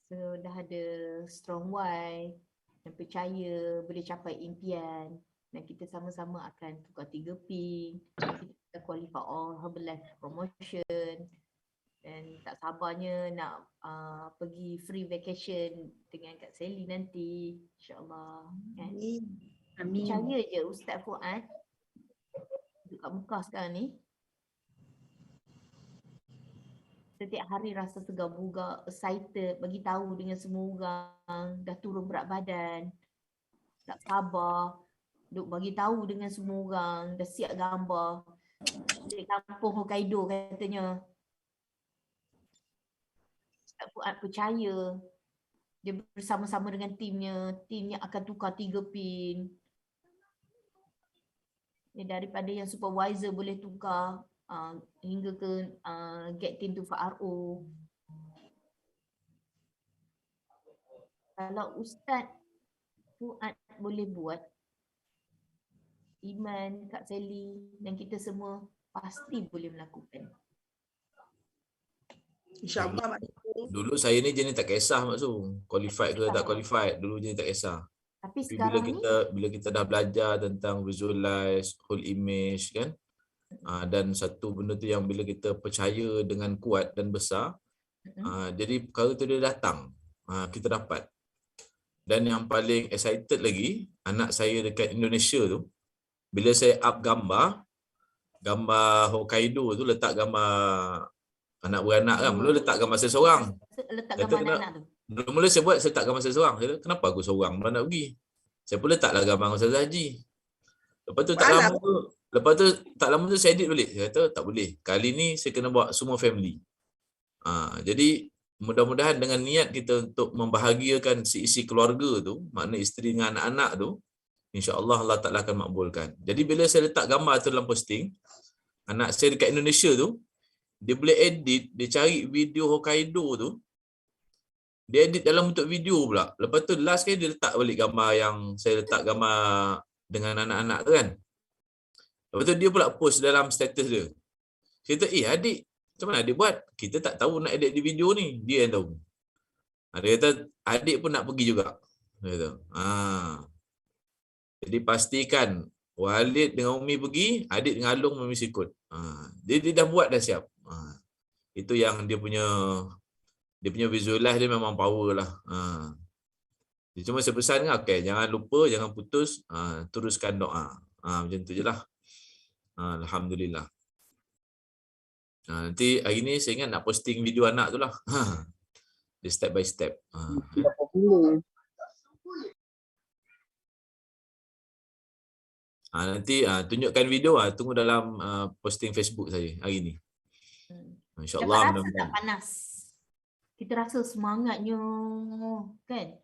So dah ada strong why dan percaya boleh capai impian dan kita sama-sama akan tukar 3 pin, kita qualify all Herbalife promotion dan tak sabarnya nak pergi free vacation dengan Kak Sally nanti, insyaAllah kan. Amin. Percaya je Ustaz Fuad duduk kat Mekah sekarang ni, setiap hari rasa segar bugar, excited, bagi tahu dengan semua orang, dah turun berat badan, tak sabar, duk bagi tahu dengan semua orang, dah siap gambar di kampung Hokkaido katanya. Ustaz Fuad percaya dia bersama-sama dengan timnya akan tukar 3 pin. Daripada yang supervisor boleh tukar hingga ke get team to FRO. Kalau Ustaz Fuad boleh buat, Iman, Kak Sally dan kita semua pasti boleh melakukan. InsyaAllah. Dulu saya ni jenis tak kisah maksud qualified ke tak qualified, dulu jenis tak kisah. Tapi Bila sekarang bila kita dah belajar tentang visualize, whole image kan, dan satu benda tu yang bila kita percaya dengan kuat dan besar, jadi perkara tu dia datang, kita dapat. Dan yang paling excited lagi, anak saya dekat Indonesia tu, bila saya up gambar Hokkaido tu, letak gambar anak beranak kan, mula letak gambar saya seorang. letak gambar anak tu. Mula saya buat, saya letak gambar saya seorang. Saya kata, kenapa aku seorang mana nak pergi? Saya pun letaklah gambar Ustaz Haji. Lepas tu tak lama tu saya edit balik. Saya kata tak boleh. Kali ni saya kena bawa semua family. Jadi mudah-mudahan dengan niat kita untuk membahagiakan si keluarga tu, makna isteri dengan anak-anak tu, insya-Allah Allah Taala akan makbulkan. Jadi bila saya letak gambar tu dalam posting, anak saya dekat Indonesia tu, dia boleh edit, dia cari video Hokkaido tu, dia edit dalam bentuk video pula. Lepas tu last kali dia letak balik gambar yang saya letak gambar dengan anak-anak tu kan. Lepas tu dia pula post dalam status dia. Saya kata, adik, macam mana adik buat? Kita tak tahu nak edit di video ni. Dia yang tahu. Dia kata, adik pun nak pergi juga. Dia kata, jadi pastikan Walid dengan Umi pergi, adik dengan Alung mesti ikut. Dia dah buat dah siap. Itu yang dia punya visualize dia memang power lah. Cuma saya pesan kan, jangan lupa, jangan putus, teruskan doa. Macam tu je lah. Alhamdulillah. Nanti hari ni saya ingat nak posting video anak tu lah. Dia step by step. Nanti tunjukkan video, tunggu dalam posting Facebook saya hari ni. InsyaAllah. Dapat rasa tak panas? Kita rasa semangatnya kan?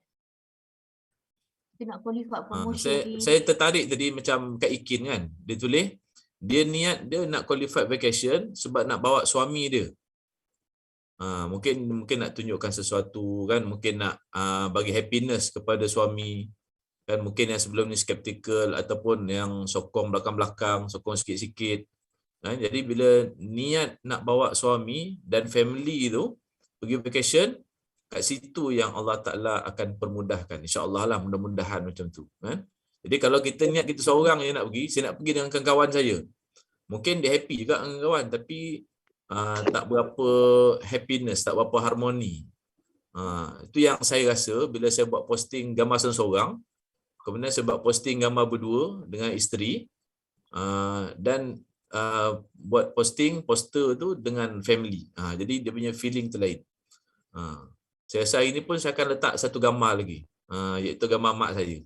Kita nak qualify promotion. Saya tertarik tadi macam Kak Ikin kan. Dia tulis, dia niat dia nak qualify vacation sebab nak bawa suami dia. Mungkin nak tunjukkan sesuatu kan, mungkin nak bagi happiness kepada suami. Kan mungkin yang sebelum ni skeptical ataupun yang sokong belakang-belakang, sokong sikit-sikit. Jadi bila niat nak bawa suami dan family tu pergi vacation, kat situ yang Allah Ta'ala akan permudahkan. InsyaAllah lah, mudah-mudahan macam tu. Kan? Jadi kalau kita niat kita seorang je nak pergi, saya nak pergi dengan kawan saya. Mungkin dia happy juga dengan kawan, tapi tak berapa happiness, tak berapa harmoni. Itu yang saya rasa bila saya buat posting gambar seorang, kemudian saya buat posting gambar berdua dengan isteri, dan buat poster tu dengan family. Jadi dia punya feeling tu lain. Saya rasa hari ni pun saya akan letak satu gambar lagi, iaitu gambar mak saya.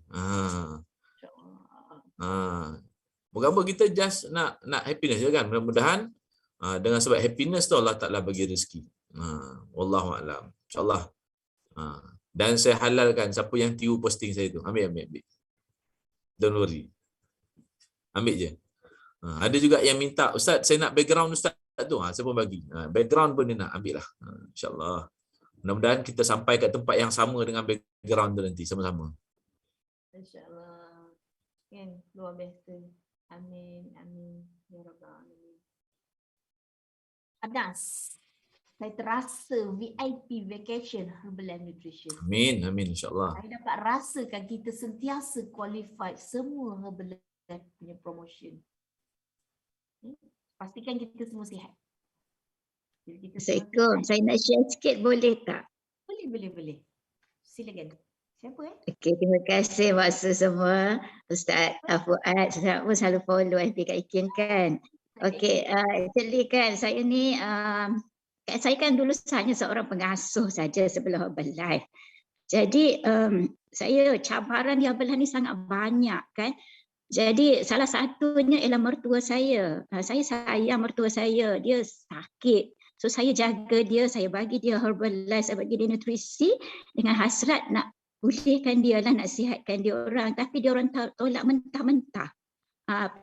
Moga-moga kita just nak happiness je kan. Mudah-mudahan Dengan sebab happiness tu Allah Ta'ala bagi rezeki. Wallahu a'lam. InsyaAllah. Dan saya halalkan siapa yang tiru posting saya tu. Ambil. Don't worry. Ambil je. Ada juga yang minta, Ustaz saya nak background Ustaz tu. Saya pun bagi. Background pun dia nak, ambil lah. InsyaAllah. Mudah-mudahan kita sampai kat tempat yang sama dengan background tu nanti sama-sama. InsyaAllah. Kan, luar biasa. Amin. Ya Rabbal Alamin. Anas, saya terasa VIP vacation Herbalife Nutrition. Amin insyaAllah. Saya dapat rasakan kita sentiasa qualified semua Herbalife punya promotion. Pastikan kita semua sihat. Assalamualaikum. Saya nak share sikit boleh tak? Boleh. Silakan. Siapa Okey, terima kasih masa semua. Ustaz Fuad, saya pun selalu follow FB Kak Ikin kan. Okey, actually kan saya ni, saya kan dulu hanya seorang pengasuh saja sebelum Herbalife. Jadi saya cabaran di Herbalife ni sangat banyak kan. Jadi salah satunya ialah mertua saya. Saya sayang mertua saya, dia sakit. So saya jaga dia, saya bagi dia Herbalife, saya bagi dia nutrisi dengan hasrat nak pulihkan dia lah, nak sihatkan dia orang. Tapi dia orang tolak mentah-mentah.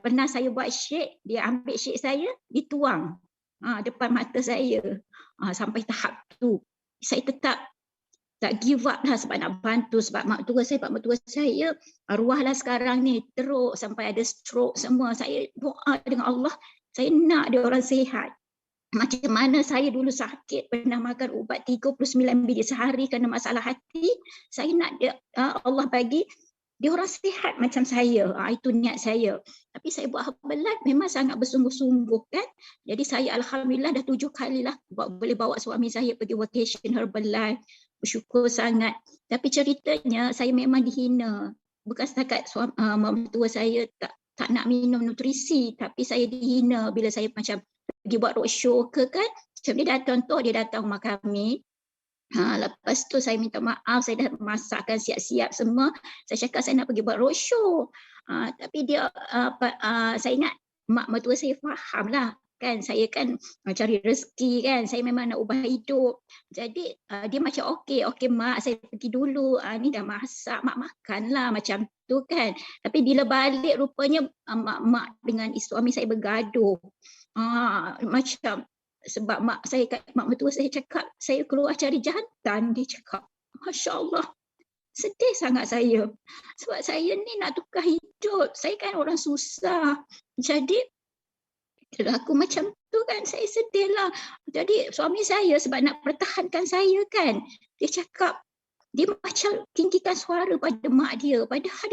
Pernah saya buat shake, dia ambil shake saya, dituang depan mata saya. Sampai tahap tu. Saya tetap tak give up lah sebab nak bantu, sebab mak tua saya arwahlah sekarang ni, teruk sampai ada stroke semua. Saya doa dengan Allah, saya nak dia orang sihat. Macam mana saya dulu sakit, pernah makan ubat 39 biji sehari kerana masalah hati. Saya nak dia, Allah bagi dia orang sihat macam saya. Itu niat saya. Tapi saya buat Herbalife memang sangat bersungguh-sungguh kan. Jadi saya alhamdulillah dah 7 kali lah boleh bawa suami saya pergi vacation Herbalife. Bersyukur sangat. Tapi ceritanya saya memang dihina. Bukan setakat mak tua saya tak nak minum nutrisi, tapi saya dihina bila saya macam pergi buat roadshow ke kan. Macam dia datang rumah kami. Lepas tu saya minta maaf, saya dah masakkan siap-siap semua. Saya cakap saya nak pergi buat roadshow. Tapi dia saya ingat mak mertua saya faham lah kan, saya kan cari rezeki kan, saya memang nak ubah hidup. Jadi dia macam okey mak, saya pergi dulu, ni dah masak, mak makan lah macam tu kan. Tapi bila balik rupanya mak dengan suami saya bergaduh. Macam sebab mak mertua saya cakap saya keluar cari jantan, dia cakap. Masya Allah, sedih sangat saya sebab saya ni nak tukar hidup, saya kan orang susah. Jadi aku macam tu kan, saya sedih lah. Jadi suami saya sebab nak pertahankan saya kan, dia cakap, dia macam tinggikan suara pada mak dia, padahal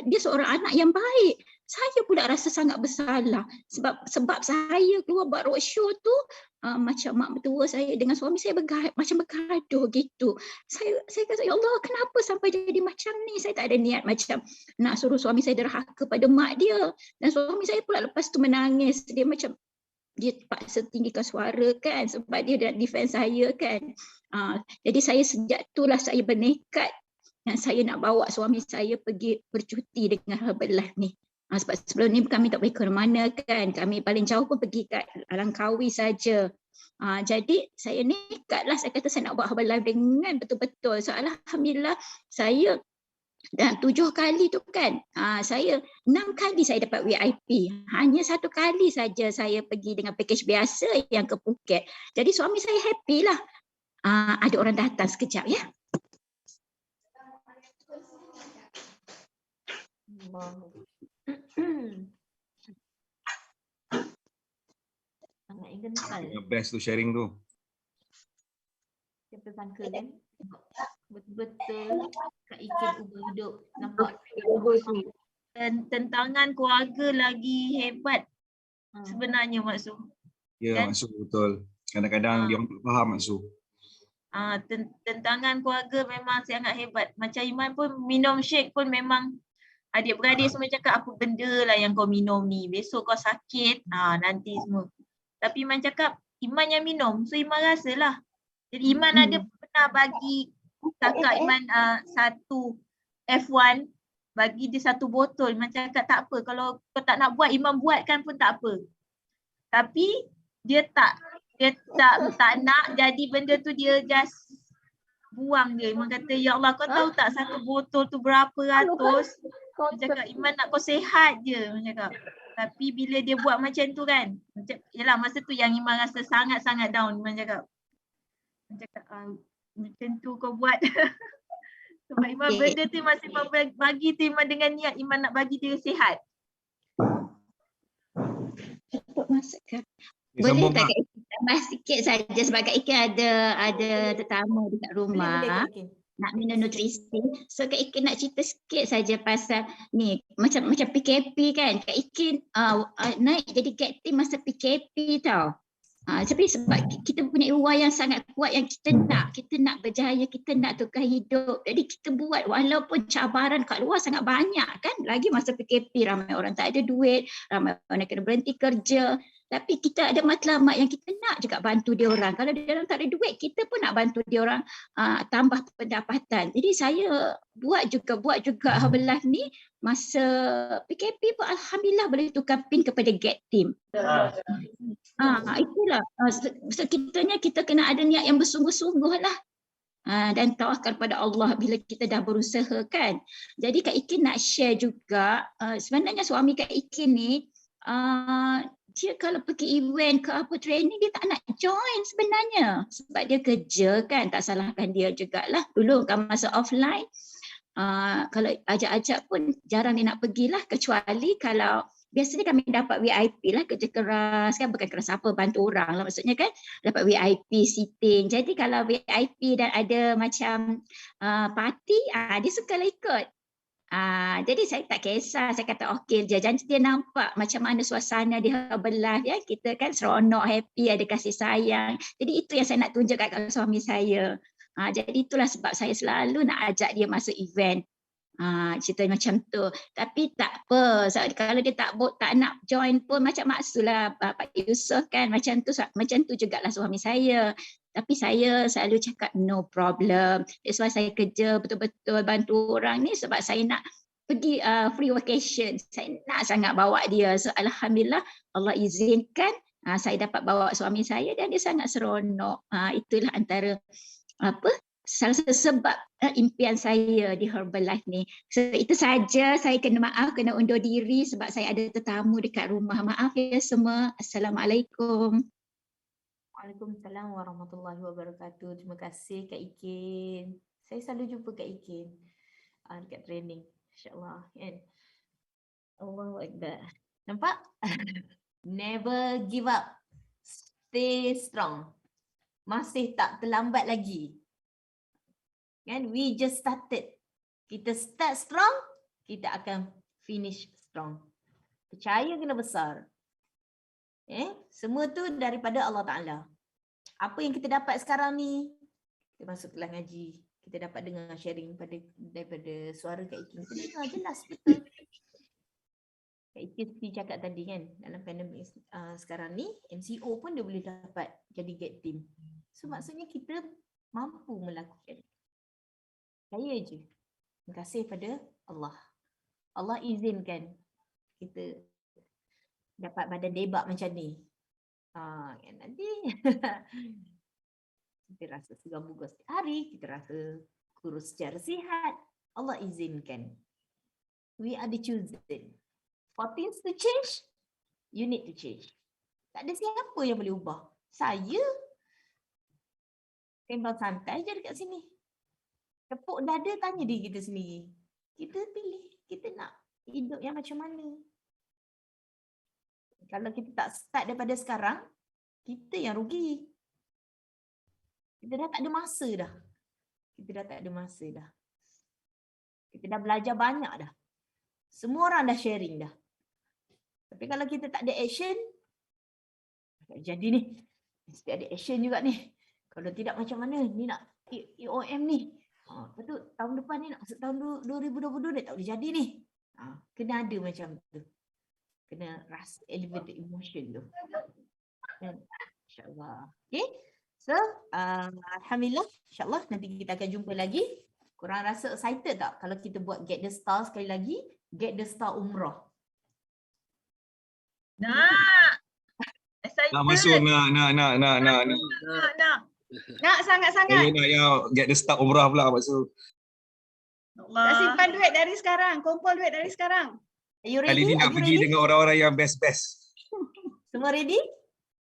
dia seorang anak yang baik. Saya pula rasa sangat bersalah sebab saya keluar buat roadshow tu, macam mak mertua saya dengan suami saya macam bergaduh gitu. Saya kata, ya Allah, kenapa sampai jadi macam ni? Saya tak ada niat macam nak suruh suami saya derhaka pada mak dia. Dan suami saya pula lepas tu menangis. Dia macam dia terpaksa tinggikan suara kan sebab dia nak defend saya kan. Jadi saya sejak itulah saya bernekat dan saya nak bawa suami saya pergi bercuti dengan Herbalife ni. Sebab sebelum ni kami tak pergi ke mana kan. Kami paling jauh pun pergi kat Langkawi saja. Jadi saya nekatlah, saya kata saya nak buat Herbalife dengan betul-betul. So alhamdulillah saya dan 7 kali tu kan, saya 6 kali saya dapat VIP. Hanya 1 kali saja saya pergi dengan package biasa yang ke Phuket. Jadi suami saya happy lah. Ada orang datang sekejap ya. Sangat gental. Best tu sharing tu. Siapa sangka kan? Betul-betul Kak Ikin ubah hidup. Nampak? Dan tentangan keluarga lagi hebat sebenarnya Mak Su. Ya, Mak Su betul. Kadang-kadang dia orang tak faham Mak Su. Tentangan keluarga memang sangat hebat. Macam Iman pun minum shake pun memang adik-beradik semua cakap apa benda lah yang kau minum ni. Besok kau sakit, nanti semua. Tapi Iman cakap, Iman yang minum. So Iman rasalah. Jadi Iman ada pernah bagi kakak Iman satu F1, bagi dia 1 botol. Iman cakap tak apa, kalau kau tak nak buat, Iman buatkan pun tak apa. Tapi dia tak nak jadi benda tu, dia just buang dia. Iman kata, ya Allah, kau tahu tak satu botol tu berapa ratus? Dia cakap, Iman nak kau sihat je. Dia cakap. Tapi bila dia buat macam tu kan, yelah masa tu yang Iman rasa sangat-sangat down. Iman cakap, macam tu kau buat. Sebab Iman benda tu masih bagi tu Iman dengan niat Iman nak bagi dia sihat. Masukkan. Boleh tak Kak Ikin tambah sikit saja sebab Kak Ikin ada tetamu dekat rumah. Boleh, nak minum nutrisi. So Kak Ikin nak cerita sikit saja pasal ni macam PKP kan. Kak Ikin naik jadi captain masa PKP tau. Tapi sebab kita punya uang yang sangat kuat yang kita nak berjaya, kita nak tukar hidup. Jadi kita buat walaupun cabaran kat luar sangat banyak kan. Lagi masa PKP ramai orang tak ada duit, ramai orang kena berhenti kerja. Tapi kita ada matlamat yang kita nak juga bantu dia orang. Kalau dia orang tak ada duit, kita pun nak bantu dia orang tambah pendapatan. Jadi saya buat juga Herbalife ni masa PKP pun alhamdulillah boleh tukar pin kepada Get Team. Itulah. So kita kena ada niat yang bersungguh-sungguh lah. Dan tawakal pada Allah bila kita dah berusaha kan. Jadi Kak Ikin nak share juga, sebenarnya suami Kak Ikin ni dia kalau pergi event ke apa training dia tak nak join sebenarnya sebab dia kerja kan, tak salahkan dia jugalah. Dulu kan masa offline kalau ajak-ajak pun jarang dia nak pergilah, kecuali kalau biasanya kami dapat VIP lah, kerja keras kan, bukan keras apa, bantu orang lah maksudnya kan, dapat VIP seating. Jadi kalau VIP dan ada macam party, dia sukalah ikut. Jadi saya tak kisah, saya kata okey je. Janji dia nampak macam mana suasana di Herbalife ya, kita kan seronok, happy, ada kasih sayang. Jadi itu yang saya nak tunjuk kat suami saya. Jadi itulah sebab saya selalu nak ajak dia masuk event. Cerita macam tu. Tapi tak apa, kalau dia tak nak join pun macam maksudlah Pak Yusof kan, macam tu jugalah suami saya. Tapi saya selalu cakap no problem. That's why saya kerja betul-betul bantu orang ni sebab saya nak pergi free vacation. Saya nak sangat bawa dia. So alhamdulillah Allah izinkan saya dapat bawa suami saya dan dia sangat seronok. Itulah antara salah satu sebab impian saya di Herbalife ni. So itu saja, saya kena undur diri sebab saya ada tetamu dekat rumah. Maaf ya semua. Assalamualaikum. Waalaikumsalam warahmatullahi wabarakatuh. Terima kasih Kak Ikin. Saya selalu jumpa Kak Ikin dekat training. InsyaAllah kan. Allahu Akbar. Nampak? Never give up. Stay strong. Masih tak terlambat lagi. Kan? We just started. Kita start strong, kita akan finish strong. Percaya kena besar. Semua tu daripada Allah Ta'ala. Apa yang kita dapat sekarang ni, kita masuk kelas ngaji, kita dapat dengar sharing daripada suara Kak Ikin. Kita dengar jelas betul. Kak Ikin seperti cakap tadi kan, dalam pandemik sekarang ni, MCO pun dia boleh dapat jadi Get Team. So maksudnya kita mampu melakukan. Saya je. Terima kasih pada Allah. Allah izinkan kita dapat badan debak macam ni. Kan nanti kita rasa segar bugas setiap hari, kita rasa kurus secara sihat. Allah izinkan. We are the chosen. For things to change, you need to change. Tak ada siapa yang boleh ubah. Saya tembak santai je dekat sini. Tepuk dada, tanya diri kita sendiri. Kita pilih, kita nak hidup yang macam mana. Kalau kita tak start daripada sekarang, kita yang rugi. Kita dah tak ada masa dah. Kita dah belajar banyak dah. Semua orang dah sharing dah. Tapi kalau kita tak ada action, tak jadi ni. Mesti ada action juga ni. Kalau tidak macam mana? Ni nak EOM ni. Lepas tu tahun depan ni nak masuk tahun 2022 dah tak boleh jadi ni. Kena ada macam tu. Kena rasa elevated emotion tu. InsyaAllah. Okay. So, alhamdulillah. InsyaAllah nanti kita akan jumpa lagi. Korang rasa excited tak kalau kita buat Get the Star sekali lagi? Get the Star Umrah. Nak. Saya Nak masuk, nak. Nak sangat-sangat. Saya nak yang get the start umrah pula masuk. Tak simpan duit dari sekarang. Kumpul duit dari sekarang. Are you Kali ready? ni nak Are you pergi ready? dengan orang-orang yang best-best. Semua ready?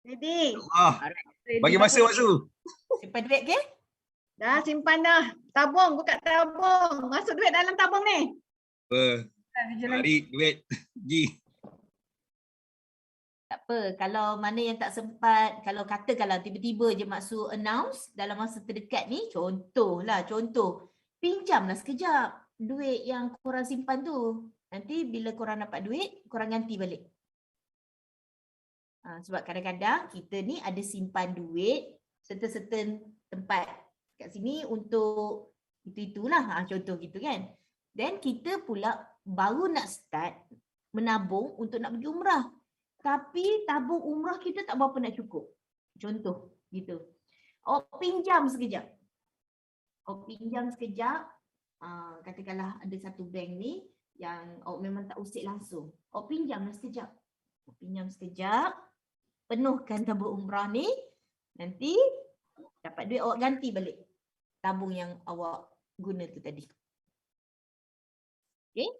Ready. Ready Bagi masa masuk. Simpan duit ke? Dah simpan dah. Tabung, buka tabung. Masuk duit dalam tabung ni. Tarik duit. Pergi. Tak apa, kalau mana yang tak sempat, kalau tiba-tiba je Maksud announce dalam masa terdekat ni, contoh, pinjamlah sekejap duit yang korang simpan tu. Nanti bila korang dapat duit, korang ganti balik. Sebab kadang-kadang kita ni ada simpan duit certain tempat kat sini untuk itu-itulah, contoh gitu kan. Then kita pula baru nak start menabung untuk nak pergi umrah. Tapi tabung umrah kita tak berapa nak cukup. Contoh gitu. Pinjam sekejap. Katakanlah ada satu bank ni yang memang tak usik langsung. Pinjamlah sekejap. Pinjam sekejap. Penuhkan tabung umrah ni. Nanti dapat duit awak ganti balik tabung yang awak guna tu tadi. Okay.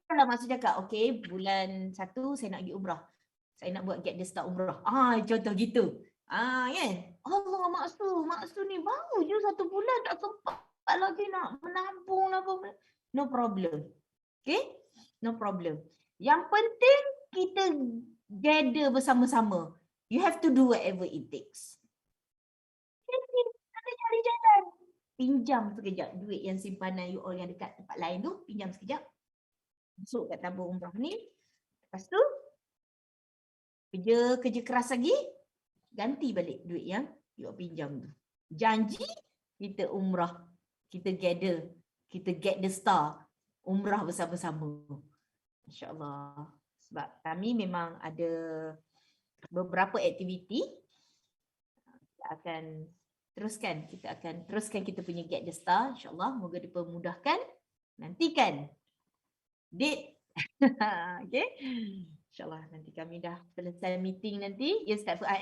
Kalau Maksud cakap, okay, bulan 1 saya nak pergi umrah. Saya nak buat get the start umrah. Contoh gitu. Kan? Allah Maksud ni baru je 1 bulan tak sempat lagi nak menabung apa. No problem. Okay? No problem. Yang penting kita gather bersama-sama. You have to do whatever it takes. Ada cari jalan. Pinjam sekejap duit yang simpanan you all yang dekat tempat lain tu. Pinjam sekejap. Masuk kat tabung umrah ni. Lepas tu kerja keras lagi, ganti balik duit yang you pinjam tu. Janji kita umrah, kita gather, kita get the star, umrah bersama-sama. InsyaAllah. Sebab kami memang ada beberapa aktiviti, kita akan teruskan kita punya get the star, insyaAllah. Moga dipermudahkan. Nantikan date. Okay. InsyaAllah nanti kami dah selesai meeting nanti. Ya Ustaz Fuad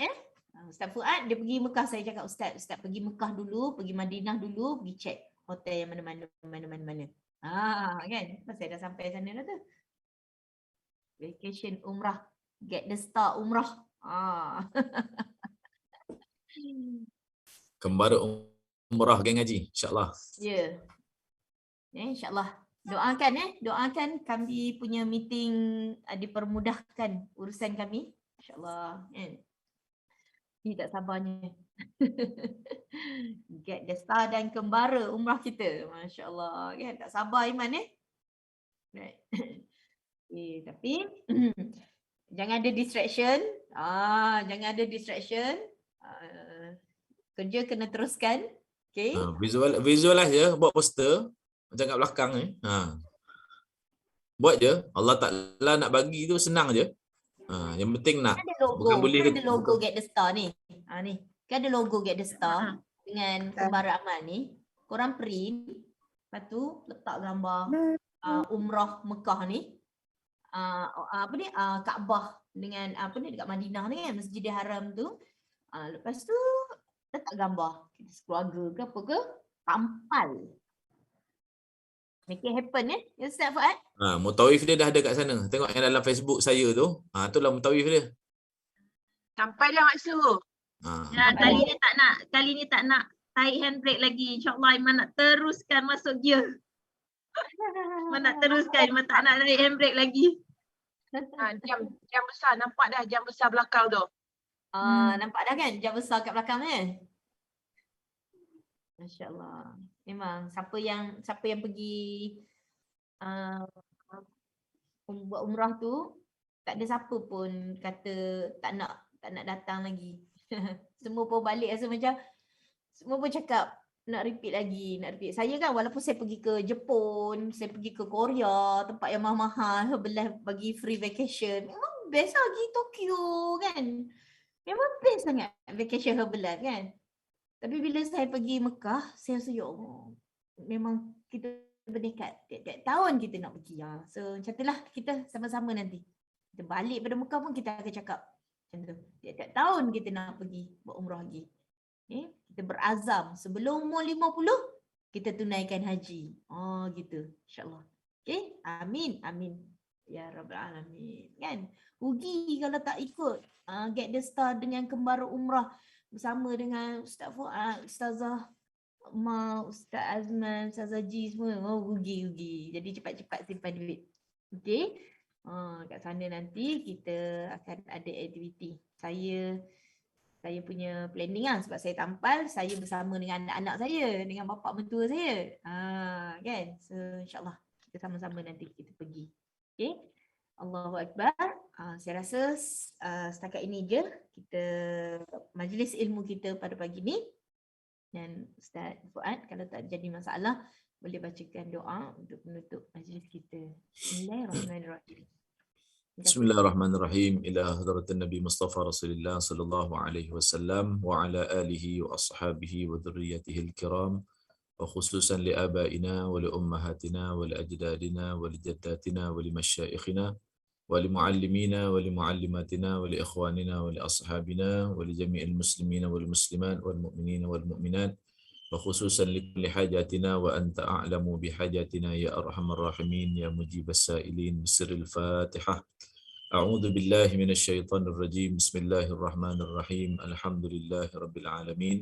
Ustaz Fuad dia pergi Mekah, saya cakap Ustaz pergi Mekah dulu, pergi Madinah dulu, pergi check hotel yang mana-mana. Kan? Saya dah sampai sana dah tu. Vacation umrah, get the star umrah. Kembara umrah geng haji, insya-Allah. Ya. InsyaAllah. Doakan kami punya meeting dipermudahkan urusan kami. InsyaAllah. Ini tak sabarnya. Get the star dan kembara umrah kita. Masya Allah. Kan? Tak sabar Iman Right. Tapi jangan ada distraction. Jangan ada distraction. Kerja kena teruskan. Okay. Visualize je, buat poster. Macam kat belakang ni. Buat je. Allah Ta'ala nak bagi tu senang je. Yang penting nak. Ada logo Get the Star ni. Ni. Kan ada logo Get the Star dengan kembara amal ni. Korang print. Lepas tu letak gambar umrah Mekah ni. Kaabah dengan dekat Madinah ni kan, Masjidil Haram tu. Lepas tu letak gambar kita keluarga ke apa ke, tampal. Make it happen ya Ustaz Fuad. Mutawif dia dah ada kat sana. Tengok yang dalam Facebook saya tu. Itulah mutawif dia. Sampai dah Maksud. Kali ni tak nak tarik handbrake lagi. InsyaAllah Iman nak teruskan masuk gear. Iman nak teruskan, Iman tak nak tarik handbrake lagi. Jam besar, nampak dah jam besar belakang tu. Nampak dah kan jam besar kat belakang kan. Masya-Allah. Memang siapa yang pergi buat umrah tu, tak ada siapa pun kata tak nak datang lagi. Semua pun balik rasa macam semua pun cakap nak repeat lagi, nak repeat. Saya kan walaupun saya pergi ke Jepun, saya pergi ke Korea, tempat yang mahal-mahal, Herbalife bagi free vacation. Memang best lah pergi Tokyo kan. Memang best sangat vacation Herbalife kan. Tapi bila saya pergi Mekah, saya rasa ya Allah, memang kita berdekat tiap-tiap tahun kita nak pergi. So macam itulah kita sama-sama nanti. Kita balik pada Mekah pun kita akan cakap Tiap-tiap tahun kita nak pergi buat umrah lagi. Okay? Kita berazam sebelum umur 50 kita tunaikan haji. Oh gitu, insya-Allah. Okay? Amin, amin. Ya Rabbal Alamin. Kan? Rugi kalau tak ikut Get the Star dengan kembara umrah bersama dengan Ustaz Fuad, Ustazah Ma, Ustaz Azman, Ustazah Ji semua. Oh, rugi. Jadi cepat-cepat simpan duit. Okey. Kat sana nanti kita akan ada aktiviti. Saya punya planning lah sebab saya tampal, saya bersama dengan anak-anak saya, dengan bapa mentua saya. Kan? So insya-Allah kita sama-sama nanti kita pergi. Okey. Allahu Akbar. Saya rasa setakat ini je kita majlis ilmu kita pada pagi ni. Dan Ustaz Fuad kalau tak jadi masalah boleh bacakan doa untuk menutup majlis kita. Bismillahirrahmanirrahim. Bismillahirrahmanirrahim. Ila hadratin Nabi Mustafa Rasulullah sallallahu alaihi wasallam wa ala alihi wa ashabihi wa dhurriyyatihi al-kiram wa khususan li abaina wa li ummahatina wa li ajdadina wa li jaddatina wa li masyaikhina wa li muallimina wa li muallimatina wa li ikhwanina wa li ashabina wa li jami'il muslimina wal muslimat wal mu'minina wal mu'minat wa khususan li kulli hajatina wa anta a'lamu bi hajatina ya arhamar rahimin ya mujibas sa'ilin bisirril Fatihah. A'udzu billahi minasy syaithanir rajim. Bismillahirrahmanirrahim. Alhamdulillahi rabbil alamin.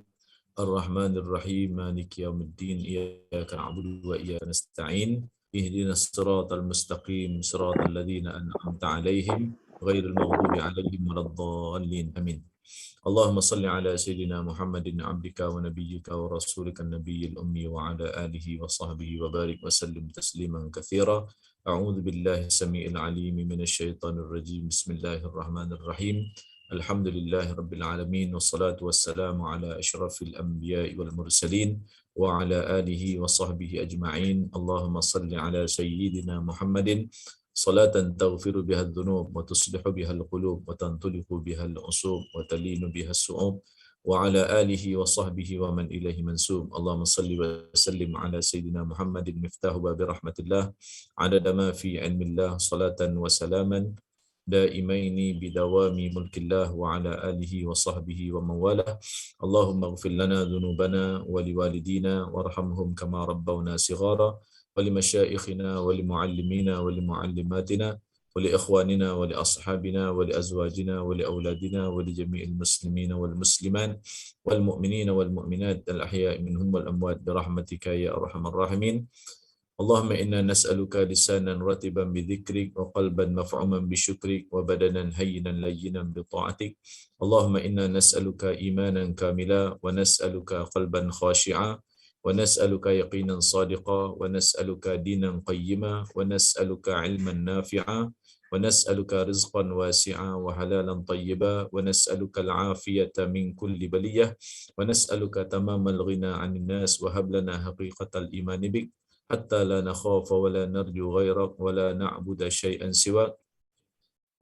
Ar-Rahmanir Rahim. Maliki yaumiddin. Iyyaka na'budu wa iyyaka nasta'in. Ihdinas siratal mustaqim. Siratal ladzina an'amta 'alaihim ghairil maghdubi 'alaihim waladdallin. Amin. Allahumma salli ala sayyidina Muhammadin 'abdika wa nabiyyika wa rasulika an-nabiyyil ummi wa ala alihi wa sahbihi wa barik wa sallim tasliman katsira. A'udzu billahi samii'il 'aliim minasy syaithanir rajiim. Bismillahirrahmanirrahim. Alhamdulillahi rabbil alamin wassalatu wassalamu ala asyrafil anbiya'i wal mursalin wa ala alihi wa sahbihi ajma'in. Allahumma salli ala sayyidina Muhammadin salatan taghfiru biha adh-dhunub wa tuslihu biha al-qulub wa tantuliqu biha al-usub wa talinu biha as-su'ub wa ala alihi wa sahbihi wa man ilaihi mansub. Allahumma salli wa sallim ala sayyidina Muhammadin miftahu babi rahmatillah adada ma fi ilmillah salatan wa salaman daimaini bidawami mulkillah wa ala alihi wa sahbihi wa mawalah. Allahumma ighfir lana dhunubana wa liwalidina warhamhum kama rabbawna sighara wa limasyayikhina wa limuallimina wa limuallimatina ولإخواننا ولأصحابنا ولأزواجنا ولأولادنا ولجميع المسلمين والمسلمات والمؤمنين والمؤمنات الأحياء منهم والأموات برحمتك يا أرحم الراحمين. اللهم إنا نسألك لسانا رطبا بذكرك وقلبا مفعوما بشكرك وبدنا هينا لينا بطاعتك. اللهم إنا نسألك إيمانا كاملا ونسألك قلبا خاشعا ونسألك يقينا صادقا ونسألك دينا قيما ونسألك علما نافعا ونسألك رزقا واسعا وحلالا طيبا ونسألك العافية من كل بلية ونسألك تمام الغنى عن الناس وهب لنا حقيقة الإيمان بك حتى لا نخاف ولا نرجو غيرك ولا نعبد شيئا سواك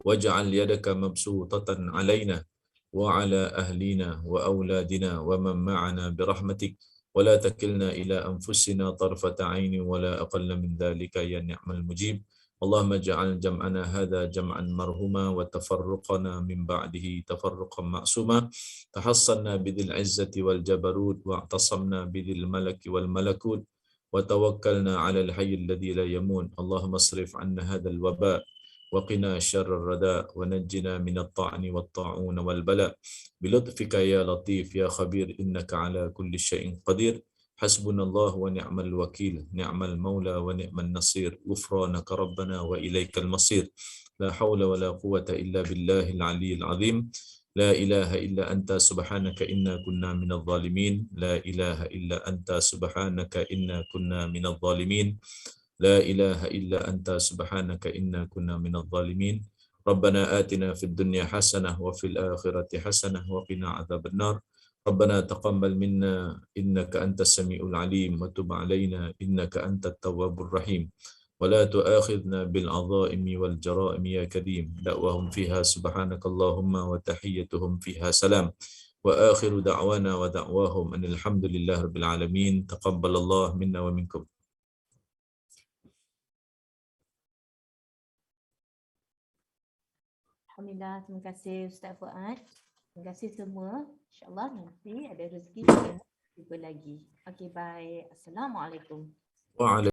واجعل يدك مبسوطة علينا وعلى أهلنا وأولادنا ومن معنا برحمتك ولا تكلنا إلى أنفسنا طرفة عين ولا أقل من ذلك يا نعم المجيب. اللهم اجعل جمعنا هذا جمعا مرحوما وتفرقنا من بعده تفرقا معصوما تحصنا بذي العزة والجبروت واعتصمنا بذي الملك والملكوت وتوكلنا على الحي الذي لا يموت. اللهم اصرف عنا هذا الوباء وقنا شر الرداء ونجنا من الطعن والطاعون والبلاء بلطفك يا لطيف يا خبير إنك على كل شيء قدير. حسبنا الله ونعم الوكيل نعم المولى ونعم النصير غفرانك ربنا وإليك المصير. لا حول ولا قوة إلا بالله العلي العظيم. لا إله إلا أنت سبحانك إنا كنا من الظالمين. لا إله إلا أنت سبحانك إنا كنا من الظالمين. لا إله إلا أنت سبحانك إنا كنا من الظالمين. ربنا آتنا في الدنيا حسنة وفي الآخرة حسنة وقنا عذاب النار. ربنا تقبل منا إنك أنت السميع العليم وتب علينا إنك أنت التواب الرحيم. ولا تؤاخذنا بالعظائم والجرائم يا كريم. دعواهم فيها سبحانك اللهم وتحيتهم فيها سلام. وآخر دعوانا ودعواهم أن الحمد لله رب العالمين. تقبل الله منا ومنكم. Alhamdulillah, terima kasih Ustaz Fuad. Terima kasih semua. InsyaAllah nanti ada rezeki kita jumpa lagi. Okay, bye. Assalamualaikum. Waalaikumsalam.